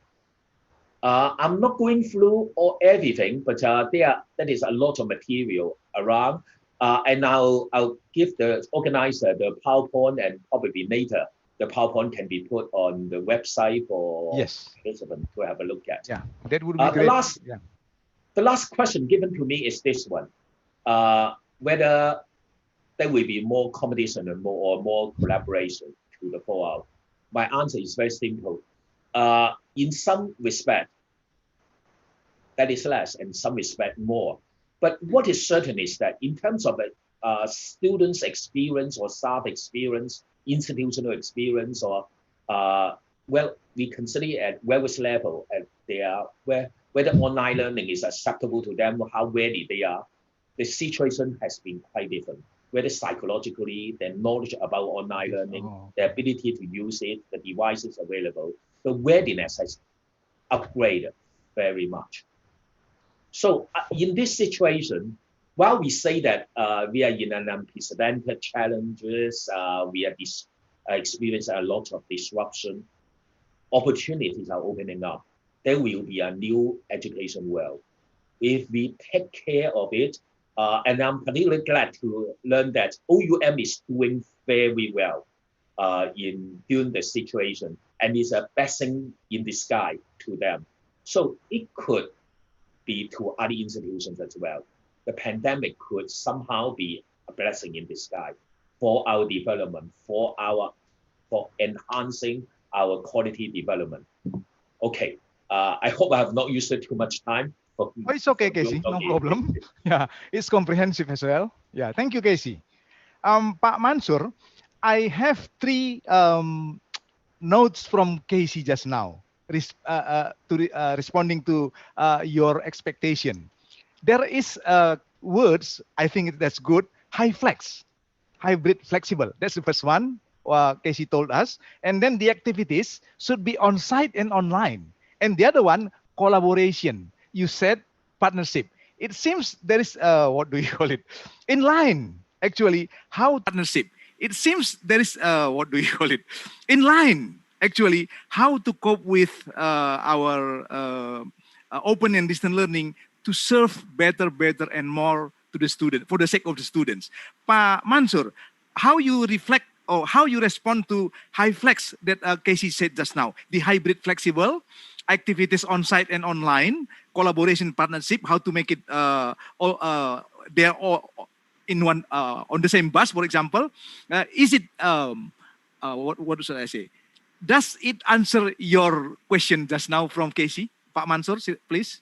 I'm not going through everything, but that is a lot of material around. And I'll give the organizer the PowerPoint, and probably later the PowerPoint can be put on the website for participants to have a look at. Yeah, that would be great. The last question given to me is this one: whether there will be more competition and more collaboration to the fallout. My answer is very simple. In some respect, that is less, and some respect more. But what is certain is that in terms of students' experience or staff experience, institutional experience, or we consider it at various level, and whether online learning is acceptable to them, or how ready they are, the situation has been quite different. Whether psychologically, their knowledge about online learning, their ability to use it, the devices available, the readiness has upgraded very much. So in this situation, while we say that we are in an unprecedented challenges, we are experiencing a lot of disruption, opportunities are opening up. There will be a new education world. If we take care of it, and I'm particularly glad to learn that OUM is doing very well during the situation, and is a blessing in disguise to them. So it could be to other institutions as well. The pandemic could somehow be a blessing in disguise for our development, for enhancing our quality development. Okay, I hope I have not used too much time. It's okay, Casey, no problem. Yeah, it's comprehensive as well. Yeah, thank you, Casey. Pak Mansor, I have 3 notes from Casey just now, responding to your expectation. There is words, I think that's good, HyFlex, hybrid flexible. That's the first one Casey told us. And then the activities should be on-site and online. And the other one, collaboration. You said partnership. It seems there is, what do you call it? In line actually how partnership. It seems there is what do you call it? In line actually how to cope with our open and distant learning to serve better and more to the student for the sake of the students. Pak Mansor, how you reflect or how you respond to high flex that Casey said just now, the hybrid flexible activities on site and online, collaboration partnership, how to make it they're all in one on the same bus, for example. Is it what should I say? Does it answer your question just now from Casey? Pak Mansor, please.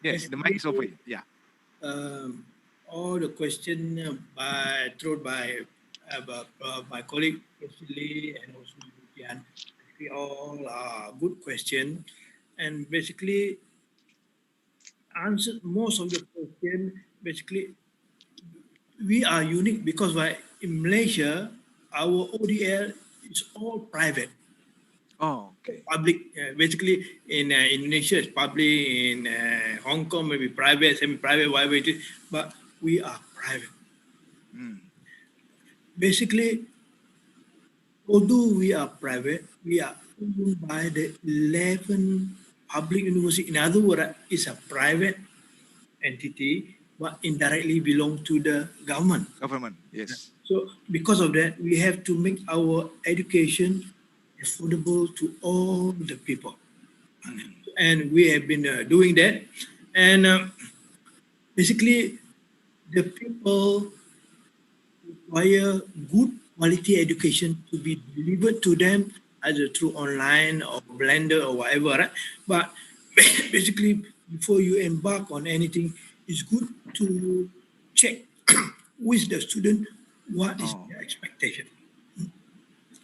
Yes, the mic is open. Yeah. All the question thrown by my colleague Lee and also Tian, all are good question, and basically answered most of the question. Basically, we are unique because in Malaysia, our ODL is all private. Oh, okay. Public, basically in Indonesia it's public, in Hong Kong maybe private, semi-private, whatever it is, but we are private. Basically, although we are private, we are owned by the 11 public university. In other words, it's a private entity, but indirectly belong to the government. Government, yes. So because of that, we have to make our education affordable to all the people. And we have been doing that. And basically, the people require good quality education to be delivered to them either through online or Blender or whatever. Right? But basically, before you embark on anything, it's good to check with the student what is their expectation.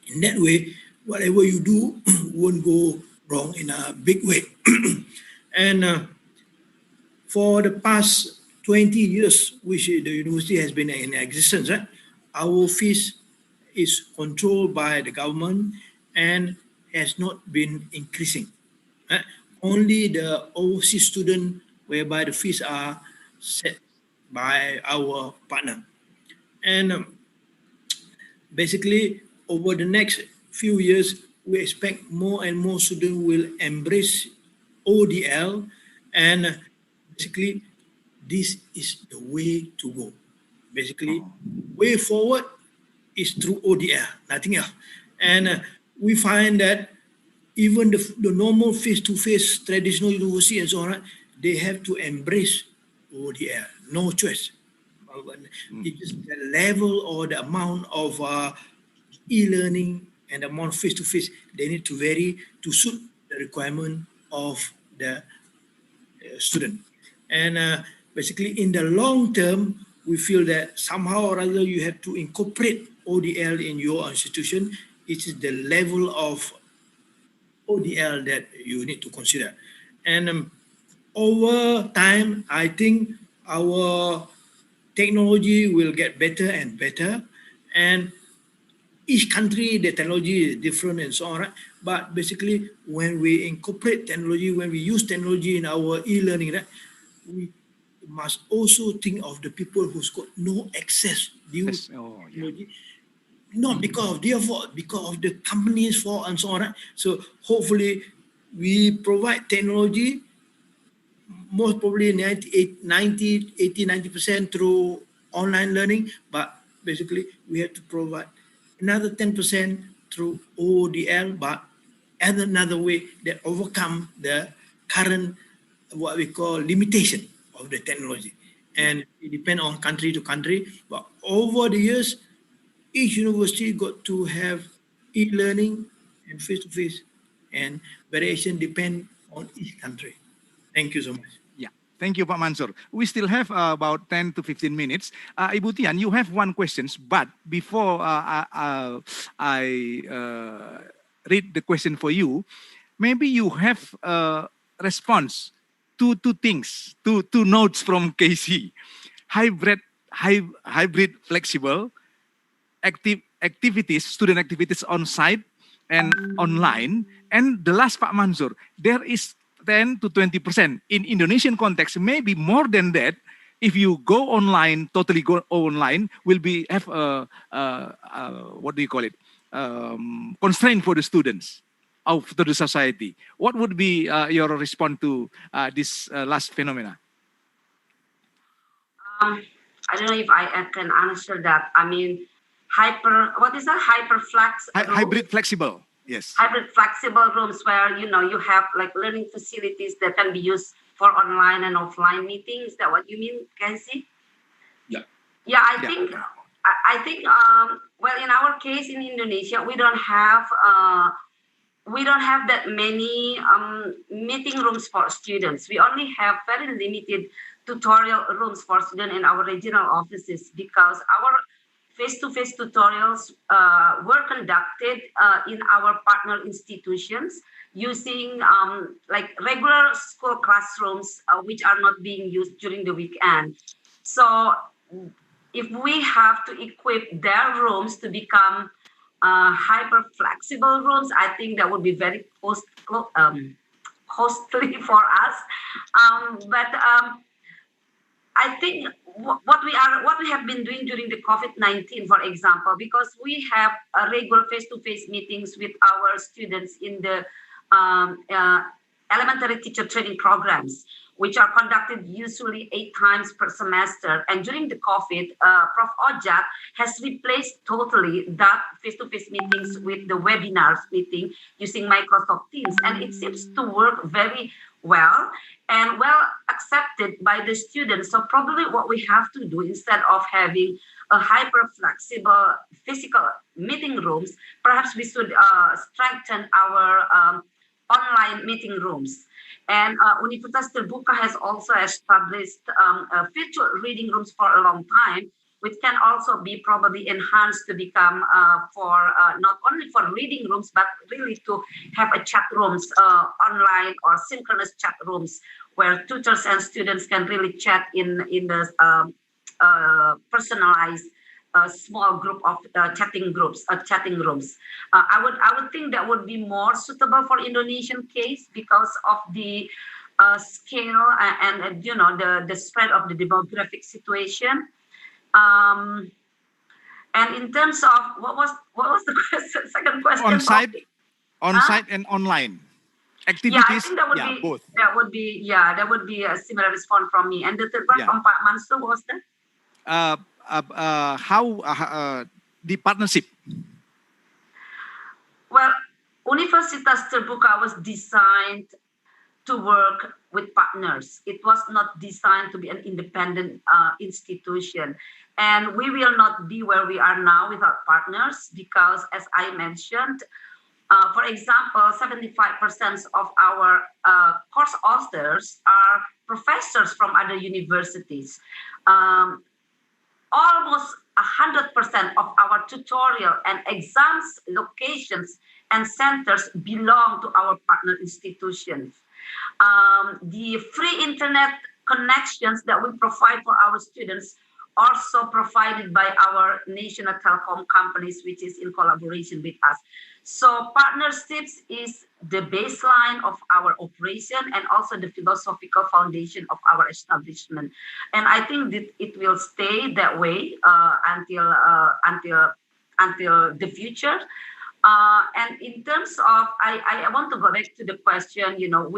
In that way, whatever you do won't go wrong in a big way. And for the past 20 years, which the university has been in existence, right, our fees is controlled by the government and has not been increasing. Only the overseas student, whereby the fees are set by our partner. And basically, over the next few years, we expect more and more students will embrace ODL, and basically, this is the way to go. Basically, way forward is through ODL, nothing else. And we find that even the normal face-to-face traditional university and so on, they have to embrace ODL, no choice. It's just the level or the amount of e-learning and the amount of face-to-face, they need to vary to suit the requirement of the student. And basically, in the long term, we feel that somehow or other you have to incorporate ODL in your institution. It is the level of ODL that you need to consider. And over time, I think our technology will get better and better. And each country, the technology is different and so on. Right? But basically, when we incorporate technology, when we use technology in our e-learning, right, we must also think of the people who's got no access due to technology. Not because of their fault, because of the company's fault and so on. Right? So hopefully, we provide technology, most probably 80-90% through online learning, but basically we have to provide another 10% through ODL, but add another way that overcome the current, what we call limitation of the technology. And it depends on country to country, but over the years, each university got to have e-learning and face-to-face, and variation depend on each country. Thank you so much. Yeah, thank you, Pak Mansor. We still have about 10 to 15 minutes. Ibu Tian, you have one question, but before I read the question for you, maybe you have a response to two things, two notes from KC. Hybrid, flexible, activities, student activities on site and online. And the last, Pak Mansor, there is 10 to 20%. In Indonesian context, maybe more than that. If you go online, totally go online, will be have what do you call it? Constraint for the students of the society. What would be your response to this last phenomena? I don't know if I can answer that. I mean, what is that? Hybrid flexible. Yes. Hybrid flexible rooms where, you know, you have like learning facilities that can be used for online and offline meetings. Is that what you mean, Casey? Yeah. Yeah, I think, well, in our case in Indonesia, we don't have that many meeting rooms for students. We only have very limited tutorial rooms for students in our regional offices because our face-to-face tutorials were conducted in our partner institutions using like regular school classrooms, which are not being used during the weekend. So if we have to equip their rooms to become hyper flexible rooms, I think that would be very costly for us. But I think what we have been doing during the COVID-19, for example, because we have regular face-to-face meetings with our students in the elementary teacher training programs, which are conducted usually 8 times per semester. And during the COVID, Prof. Ojat has replaced totally that face-to-face meetings with the webinars meeting using Microsoft Teams. And it seems to work very well and well accepted by the students. So probably what we have to do, instead of having a hyper flexible physical meeting rooms, perhaps we should strengthen our online meeting rooms. And Universitas Terbuka has also established virtual reading rooms for a long time, which can also be probably enhanced to become for not only for reading rooms, but really to have a chat rooms online or synchronous chat rooms where tutors and students can really chat in the personalized small group of chatting rooms. I would think that would be more suitable for Indonesian case because of the scale and you know the spread of the demographic situation. And in terms of what was the question? Second question. On-site and online activities. Yeah, I think that would be both. That would be a similar response from me. And the third one from Pak Mansor was that. How the partnership? Well, Universitas Terbuka was designed to work with partners. It was not designed to be an independent institution. And we will not be where we are now without partners because, as I mentioned, for example, 75% of our course authors are professors from other universities. Almost 100% of our tutorial and exams locations and centers belong to our partner institutions. The free internet connections that we provide for our students also provided by our national telecom companies, which is in collaboration with us. So partnerships is the baseline of our operation and also the philosophical foundation of our establishment. And I think that it will stay that way until the future. And in terms of, I want to go back to the question, you know,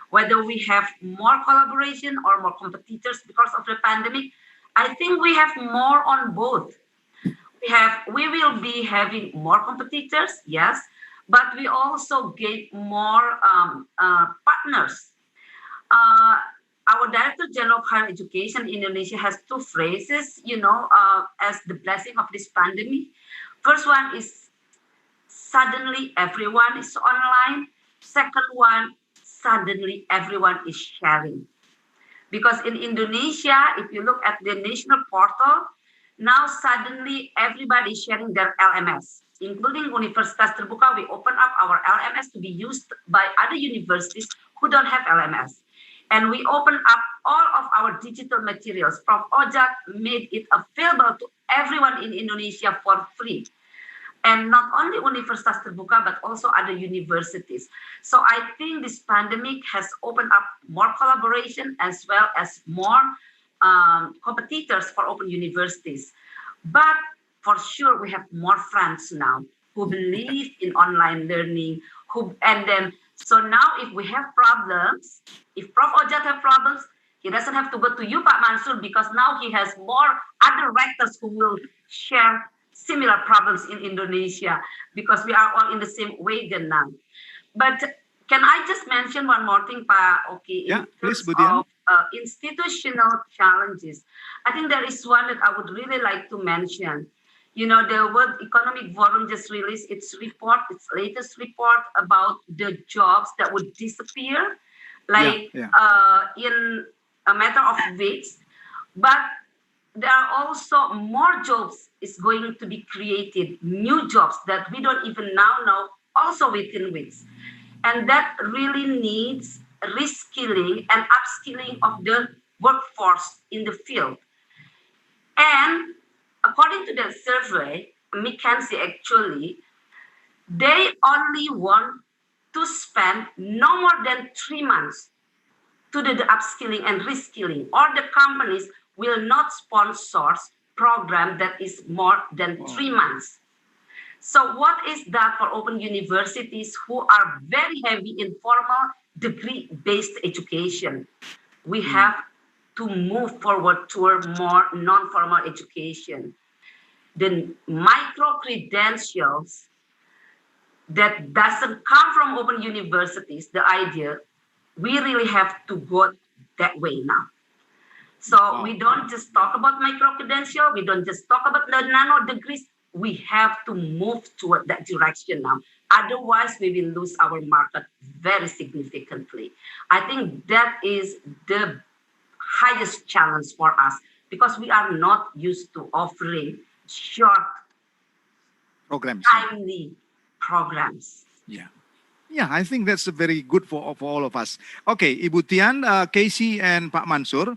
whether we have more collaboration or more competitors because of the pandemic. I think we have more on both. We will be having more competitors, yes, but we also get more partners. Our Director General of Higher Education in Indonesia has 2 phrases, you know, as the blessing of this pandemic. First one is suddenly everyone is online. Second one, suddenly everyone is sharing. Because in Indonesia, if you look at the national portal, now suddenly everybody is sharing their LMS, including Universitas Terbuka. We open up our LMS to be used by other universities who don't have LMS. And we open up all of our digital materials. Prof. Ojat made it available to everyone in Indonesia for free. And not only Universitas Terbuka, but also other universities. So I think this pandemic has opened up more collaboration as well as more competitors for open universities. But for sure, we have more friends now who believe in online learning. So now if we have problems, if Prof. Ojat have problems, he doesn't have to go to you, Pak Mansor, because now he has more other rectors who will share similar problems in Indonesia, because we are all in the same wagon now. But can I just mention one more thing, Pak? Okay, in terms of institutional challenges, I think there is one that I would really like to mention. You know, the World Economic Forum just released its latest report about the jobs that would disappear, in a matter of weeks. But there are also more jobs is going to be created, new jobs that we don't even now know, also within weeks. And that really needs reskilling and upskilling of the workforce in the field. And according to that survey, McKinsey actually, they only want to spend no more than 3 months to do the upskilling and reskilling, or the companies will not sponsor program that is more than 3 months. So what is that for open universities who are very heavy in formal degree-based education? We have to move forward toward more non-formal education. The micro-credentials that doesn't come from open universities, the idea, we really have to go that way now. So we don't just talk about micro-credential, we don't just talk about the nano degrees, we have to move toward that direction now. Otherwise, we will lose our market very significantly. I think that is the highest challenge for us, because we are not used to offering short, programs, timely programs. Yeah, I think that's very good for all of us. Okay, Ibu Tian, Casey, and Pak Mansor,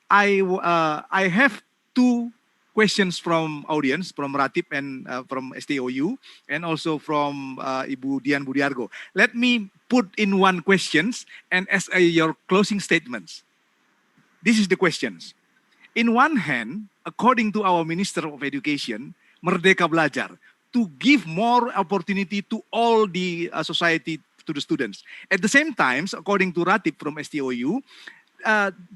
I have 2 questions from audience, from Ratib and from STOU, and also from Ibu Dian Budiargo. Let me put in one questions and as your closing statements. This is the questions. In one hand, according to our Minister of Education, Merdeka Belajar, to give more opportunity to all the society, to the students. At the same time, according to Ratib from STOU,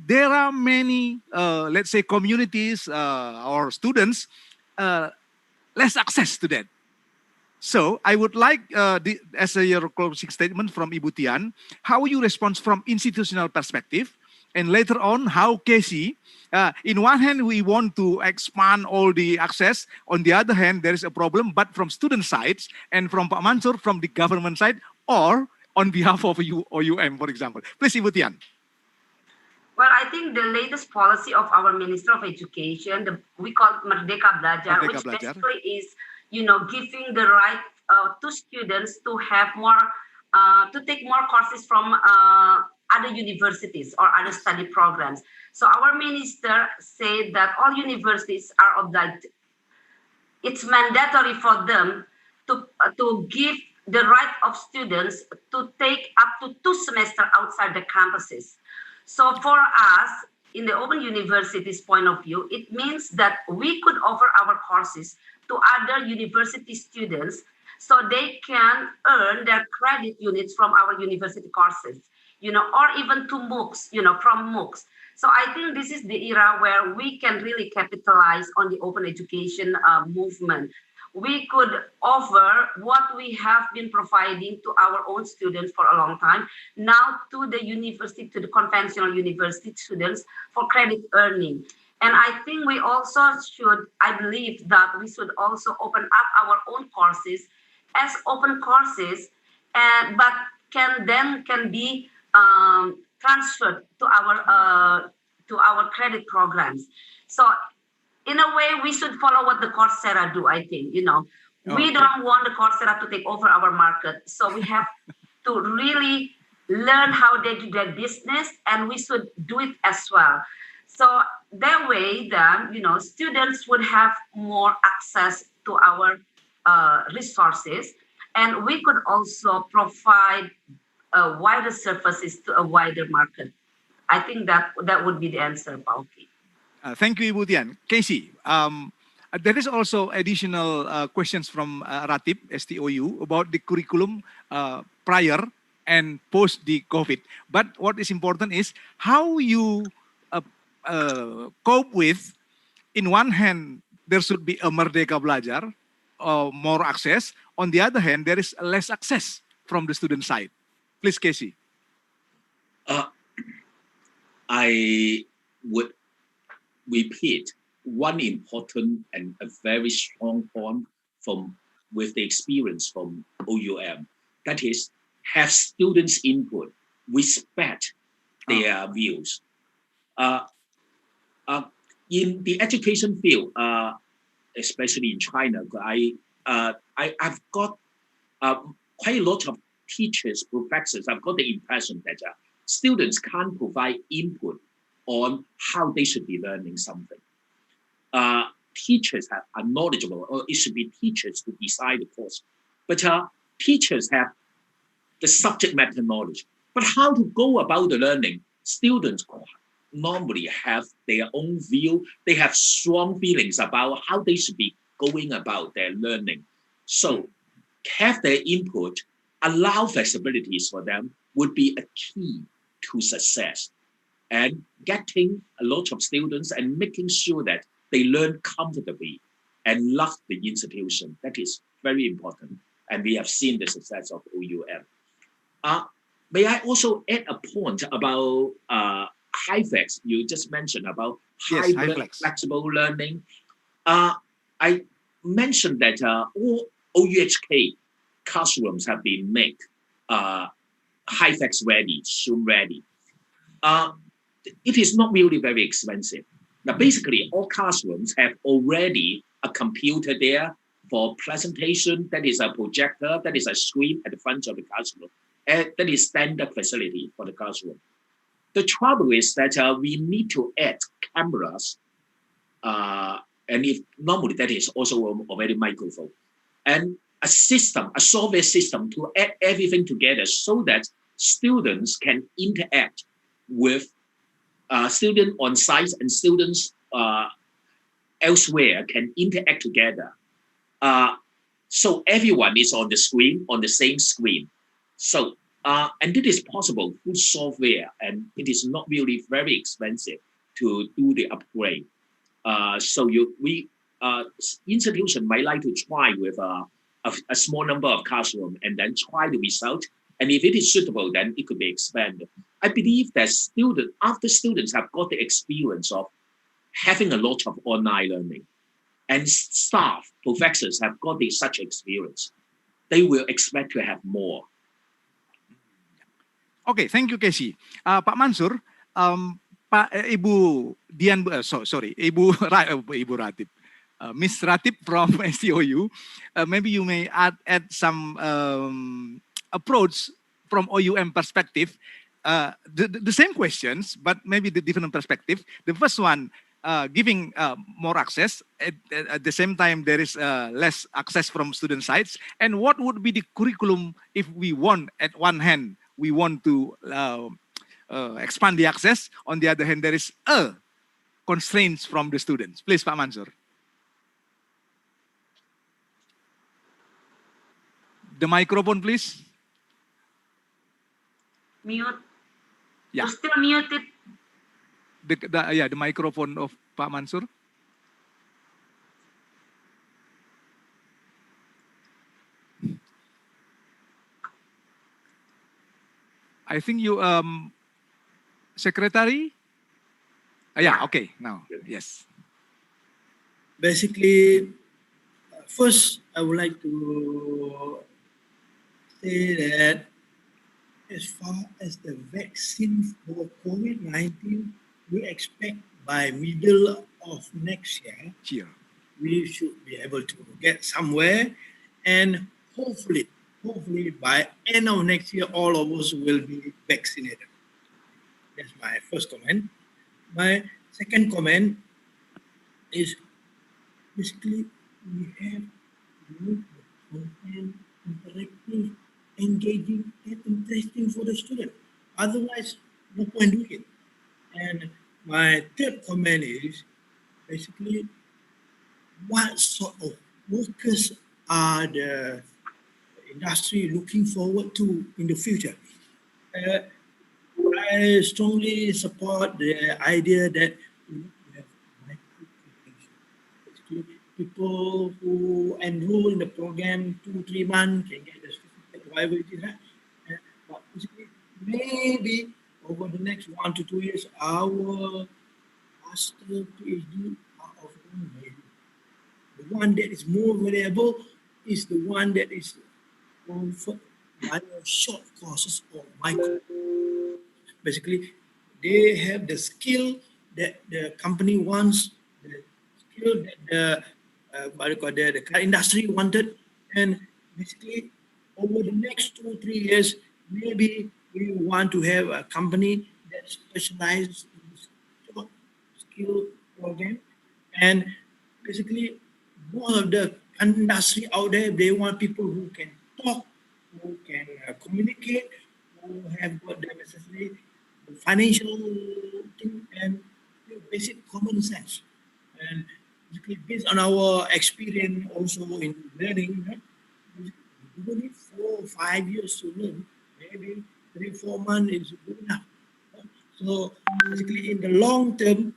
there are many, let's say, communities or students, less access to that. So I would like, as your closing statement from Ibu Tian, how you respond from institutional perspective, and later on, how Casey, in one hand, we want to expand all the access. On the other hand, there is a problem, but from student sides, and from Pak Mansor, from the government side, or on behalf of OUM, for example. Please, Ibu Tian. Well, I think the latest policy of our Minister of Education, we call it Merdeka Belajar, which basically is, giving the right to students to have more, to take more courses from other universities or other study programs. So our minister said that all universities are obliged. It's mandatory for them to give the right of students to take up to 2 semesters outside the campuses. So for us, in the open universities point of view, it means that we could offer our courses to other university students so they can earn their credit units from our university courses, or even to MOOCs, from MOOCs. So I think this is the era where we can really capitalize on the open education movement. We could offer what we have been providing to our own students for a long time, now to the university, to the conventional university students for credit earning. And I think we also should, I believe that we should also open up our own courses as open courses, but can be transferred to our credit programs. So in a way, we should follow what the Coursera do, I think, We don't want the Coursera to take over our market. So we have to really learn how they do their business, and we should do it as well. So that way, then, students would have more access to our resources, and we could also provide wider services to a wider market. I think that would be the answer, Pauki. Thank you, Ibu Tian. Casey, there is also additional questions from Ratib, STOU, about the curriculum prior and post the COVID. But what is important is how you cope with, in one hand, there should be a Merdeka Belajar, more access. On the other hand, there is less access from the student side. Please, Casey. I would repeat one important and a very strong point with the experience from OUM. That is, have students' input, respect their views. In the education field, especially in China, I've got quite a lot of teachers, professors. I've got the impression that students can't provide input on how they should be learning something. Teachers are knowledgeable, or it should be teachers to decide the course. But teachers have the subject matter knowledge. But how to go about the learning, students normally have their own view. They have strong feelings about how they should be going about their learning. So have their input, allow flexibilities for them would be a key to success. And getting a lot of students and making sure that they learn comfortably and love the institution. That is very important. And we have seen the success of OUM. May I also add a point about HyFlex? You just mentioned about flexible learning. I mentioned that all OUHK classrooms have been made HyFlex ready, Zoom ready. It is not really very expensive. Now, basically, all classrooms have already a computer there for presentation. That is a projector. That is a screen at the front of the classroom. And that is standard facility for the classroom. The trouble is that we need to add cameras, and if normally that is also already microphone, and a system, a software system to add everything together so that students can interact with students on site and students elsewhere can interact together. So everyone is on the screen, on the same screen. So, and it is possible through software, and it is not really very expensive to do the upgrade. So institution might like to try with a small number of classrooms and then try the result. And if it is suitable, then it could be expanded. I believe that after students have got the experience of having a lot of online learning, and staff, professors have got such experience, they will expect to have more. Okay, thank you, Casey. Pak Mansor, Ibu Dian, Ibu Ratib, Miss Ratib from STOU, maybe you may add some approach from OUM perspective. The same questions, but maybe the different perspective. The first one, giving more access. At the same time, there is less access from student sides. And what would be the curriculum if we want, at one hand, we want to expand the access. On the other hand, there is constraints from the students. Please, Pak Mansor. The microphone, please. Mute. Yeah. You're still muted. The microphone of Pak Mansor. I think you, Secretary? Yeah, okay, now, yes. Basically, first, I would like to say that as far as the vaccine for COVID-19, we expect by middle of next year, we should be able to get somewhere, and hopefully by end of next year, all of us will be vaccinated. That's my first comment. My second comment is basically we have to look the content, interactive, engaging, and interesting for the student. Otherwise, no point doing it. And my third comment is basically what sort of workers are the industry looking forward to in the future? Uh, I strongly support the idea that we need to have micro-credentials. Basically, people who enroll in the program 2-3 months can get the certificate, whatever it is. Right? But basically, maybe over the next 1 to 2 years, our master PhD are of no value. The one that is more valuable is the one that is offered by short courses or micro. Basically, they have the skill that the company wants, the skill that the car industry wanted, and basically over the next 2 3 years, maybe we want to have a company that specializes in this short skill program, and basically most of the industry out there, they want people who can talk, who can communicate, who have got the necessary financial thing and basic common sense. And basically based on our experience also in learning, right, you don't need 4 or 5 years to learn. Maybe 3 4 months is good enough. So basically in the long term,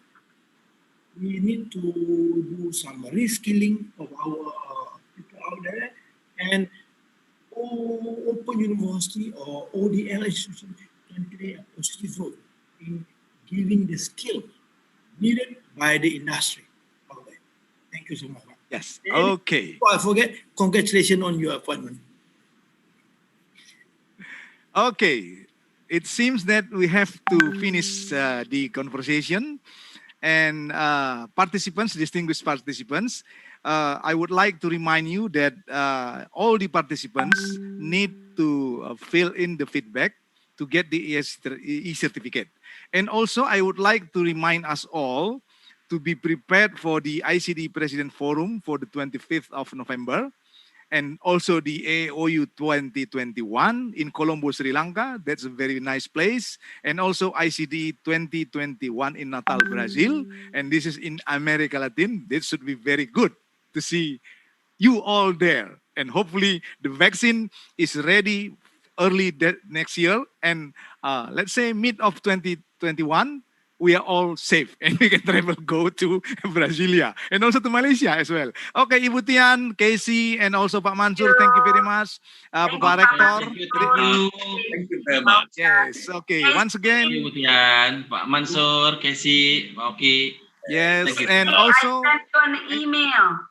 we need to do some reskilling of our people out there, and Open University or ODL institution can play a positive role in giving the skill needed by the industry out there. Thank you so much. Yes. And Okay. before I forget, congratulations on your appointment. Okay. It seems that we have to finish the conversation. And participants, distinguished participants, I would like to remind you that all the participants need to fill in the feedback to get the e-certificate. And also, I would like to remind us all to be prepared for the ICD President Forum for the 25th of November, and also the AAOU 2021 in Colombo, Sri Lanka. That's a very nice place. And also ICD 2021 in Natal, Brazil. And this is in America Latin. This should be very good to see you all there. And hopefully the vaccine is ready early next year. And let's say mid of 2021, we are all safe and we can travel, go to Brasilia and also to Malaysia as well. Okay, Ibu Tian, Casey, and also Pak Mansor, thank you very much. Pak Rector. Thank you very much. Yes, okay. Once again. Ibu Tian, Pak Mansor, Casey, Pak Oki. Yes, Thank you. and also. I sent you an email.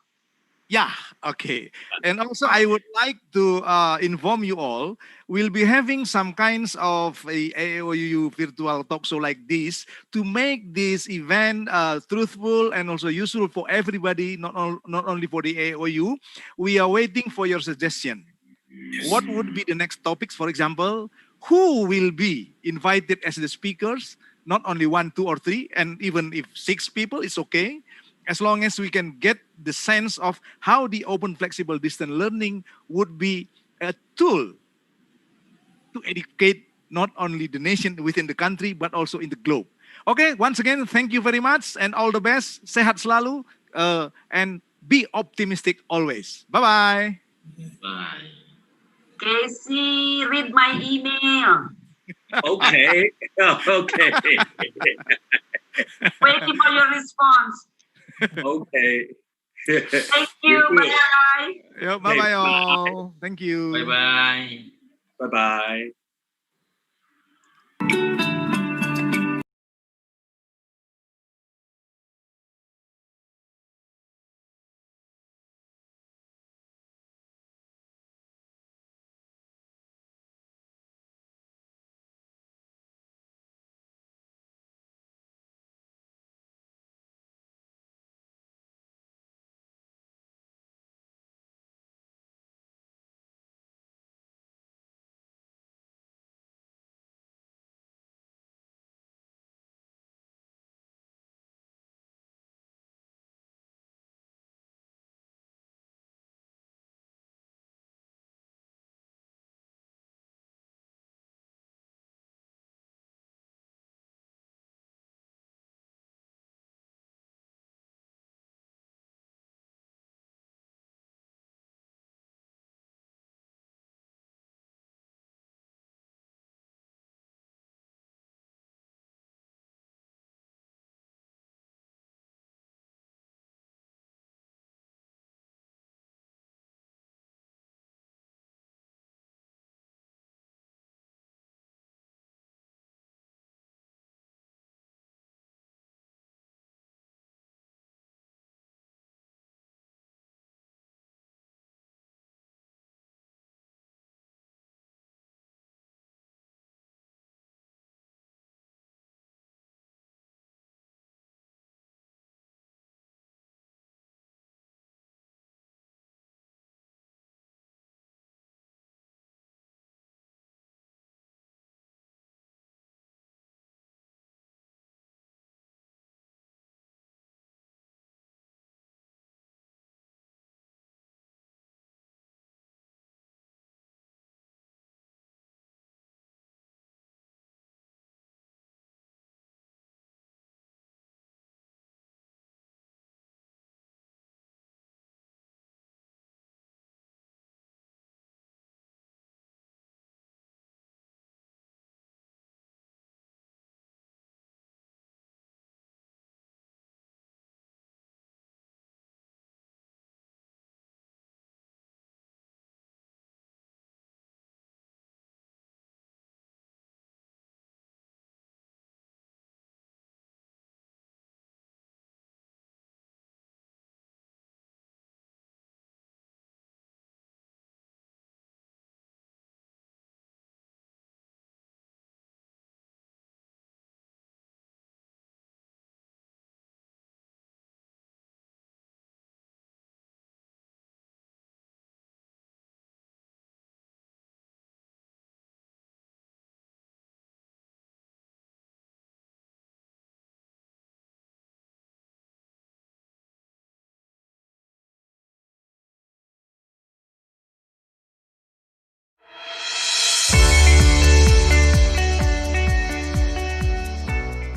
Yeah, okay. And also I would like to inform you all, we'll be having some kinds of a AAOU virtual talk show like this to make this event truthful and also useful for everybody, not only for the AAOU. We are waiting for your suggestion. What would be the next topics, for example? Who will be invited as the speakers? Not only 1, 2, or 3, and even if 6 people, it's okay. As long as we can get the sense of how the open flexible distance learning would be a tool to educate not only the nation within the country, but also in the globe. Okay, once again, thank you very much and all the best. Sehat selalu and be optimistic always. Bye-bye. Bye. Casey, read my email. Okay. Okay. Waiting for your response. Okay. Thank you. Bye-bye. Yeah, bye-bye all. Thank you. Bye-bye. Bye-bye.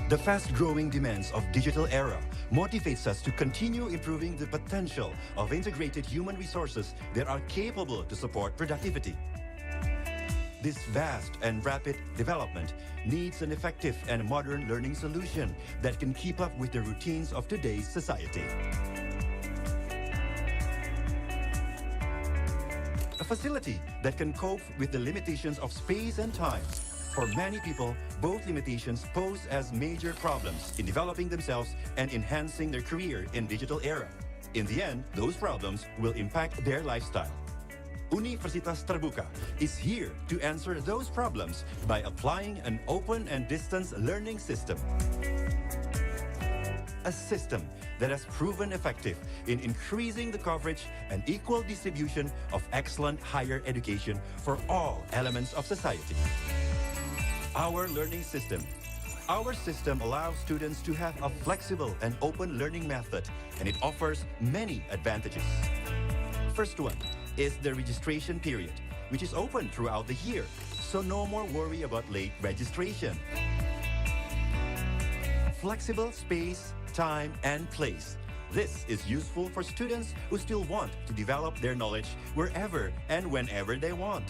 The fast-growing demands of digital era motivates us to continue improving the potential of integrated human resources that are capable to support productivity. This vast and rapid development needs an effective and modern learning solution that can keep up with the routines of today's society. A facility that can cope with the limitations of space and time. For many people, both limitations pose as major problems in developing themselves and enhancing their career in digital era. In the end, those problems will impact their lifestyle. Universitas Terbuka is here to answer those problems by applying an open and distance learning system. A system that has proven effective in increasing the coverage and equal distribution of excellent higher education for all elements of society. Our learning system. Our system allows students to have a flexible and open learning method, and it offers many advantages. First one is the registration period, which is open throughout the year, so no more worry about late registration. Flexible space, time, and place. This is useful for students who still want to develop their knowledge wherever and whenever they want.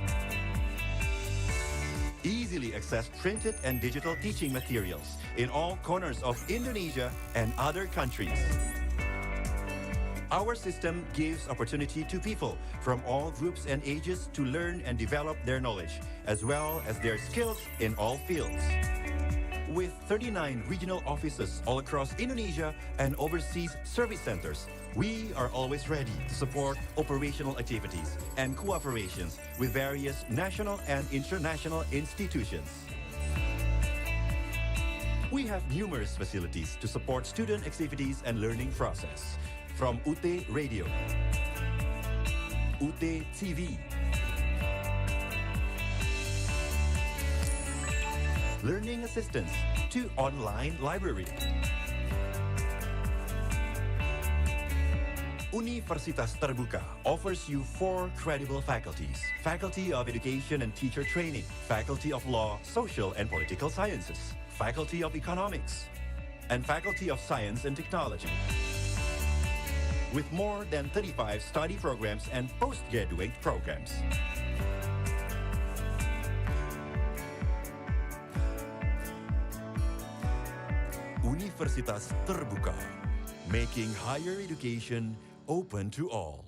Easily access printed and digital teaching materials in all corners of Indonesia and other countries. Our system gives opportunity to people from all groups and ages to learn and develop their knowledge, as well as their skills in all fields. With 39 regional offices all across Indonesia and overseas service centers, we are always ready to support operational activities and cooperations with various national and international institutions. We have numerous facilities to support student activities and learning process, from UT Radio, UT TV, learning assistance to online library. Universitas Terbuka offers you 4 credible faculties: Faculty of Education and Teacher Training, Faculty of Law, Social and Political Sciences, Faculty of Economics, and Faculty of Science and Technology. With more than 35 study programs and postgraduate programs. Universitas Terbuka, making higher education open to all.